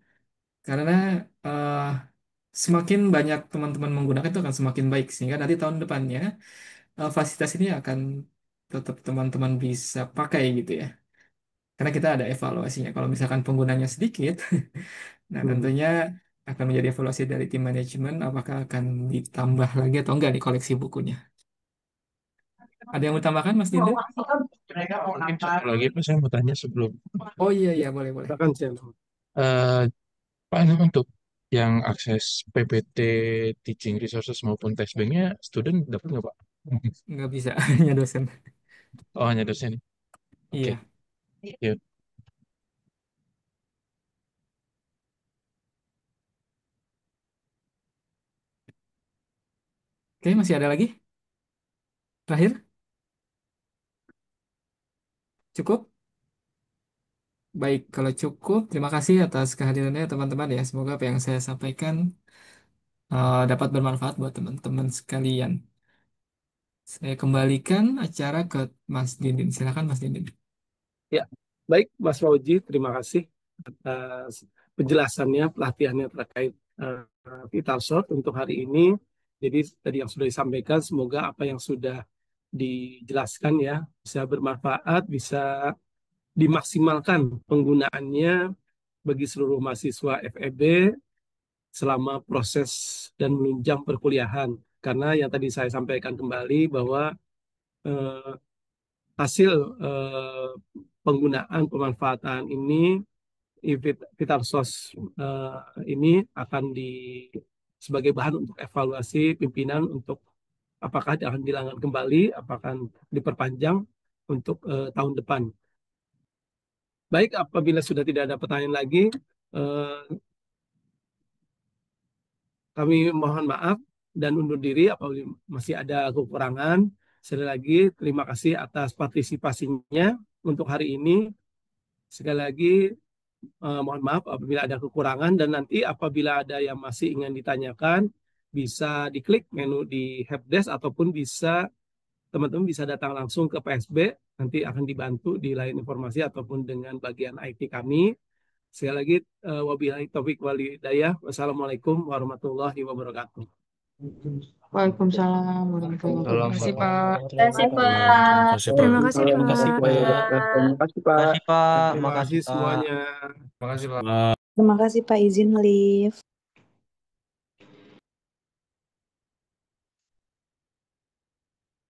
karena eh, semakin banyak teman-teman menggunakan itu akan semakin baik, sehingga nanti tahun depannya fasilitas ini akan tetap teman-teman bisa pakai gitu ya. Karena kita ada evaluasinya. Kalau misalkan penggunanya sedikit, nah tentunya akan menjadi evaluasi dari tim manajemen apakah akan ditambah lagi atau enggak di koleksi bukunya. Ada yang mau tambahkan, Mas Dinda? Mungkin satu lagi Pak, saya mau tanya sebelum. Oh iya, iya, boleh, boleh. Silakan, Sen. Eh, Pak, ini untuk yang akses PPT teaching resources maupun test banknya student dapat nggak Pak? Nggak bisa, hanya dosen. Oh, hanya dosen. Oke. Iya. Ya. Oke, masih ada lagi? Terakhir? Cukup? Baik, kalau cukup, terima kasih atas kehadirannya teman-teman ya. Semoga apa yang saya sampaikan dapat bermanfaat buat teman-teman sekalian. Saya kembalikan acara ke Mas Dindin. Silakan Mas Dindin. Ya, baik Mas Fauji, terima kasih atas penjelasannya, pelatihannya terkait VitalSource untuk hari ini. Jadi tadi yang sudah disampaikan, semoga apa yang sudah dijelaskan ya bisa bermanfaat, bisa dimaksimalkan penggunaannya bagi seluruh mahasiswa FEB selama proses dan menunjang perkuliahan. Karena yang tadi saya sampaikan kembali bahwa eh, hasil penggunaan pemanfaatan ini VitalSource ini akan sebagai bahan untuk evaluasi pimpinan untuk apakah akan dilakukan kembali, apakah diperpanjang untuk tahun depan. Baik, apabila sudah tidak ada pertanyaan lagi, eh, kami mohon maaf dan undur diri apabila masih ada kekurangan. Sekali lagi, terima kasih atas partisipasinya untuk hari ini. Sekali lagi, mohon maaf apabila ada kekurangan dan nanti apabila ada yang masih ingin ditanyakan, bisa diklik menu di helpdesk ataupun bisa teman-teman bisa datang langsung ke PSB, nanti akan dibantu di lain informasi ataupun dengan bagian IT kami. Sekali lagi, wabillahi taufik wal hidayah. Wassalamualaikum warahmatullahi wabarakatuh. Waalaikumsalam warahmatullahi wabarakatuh. Terima kasih, Pak. Terima kasih, Pak. Terima kasih, Terima kasih Pak. Pak. Terima kasih Pak. Terima kasih semuanya. Terima kasih, Pak. Terima kasih Pak, izin live.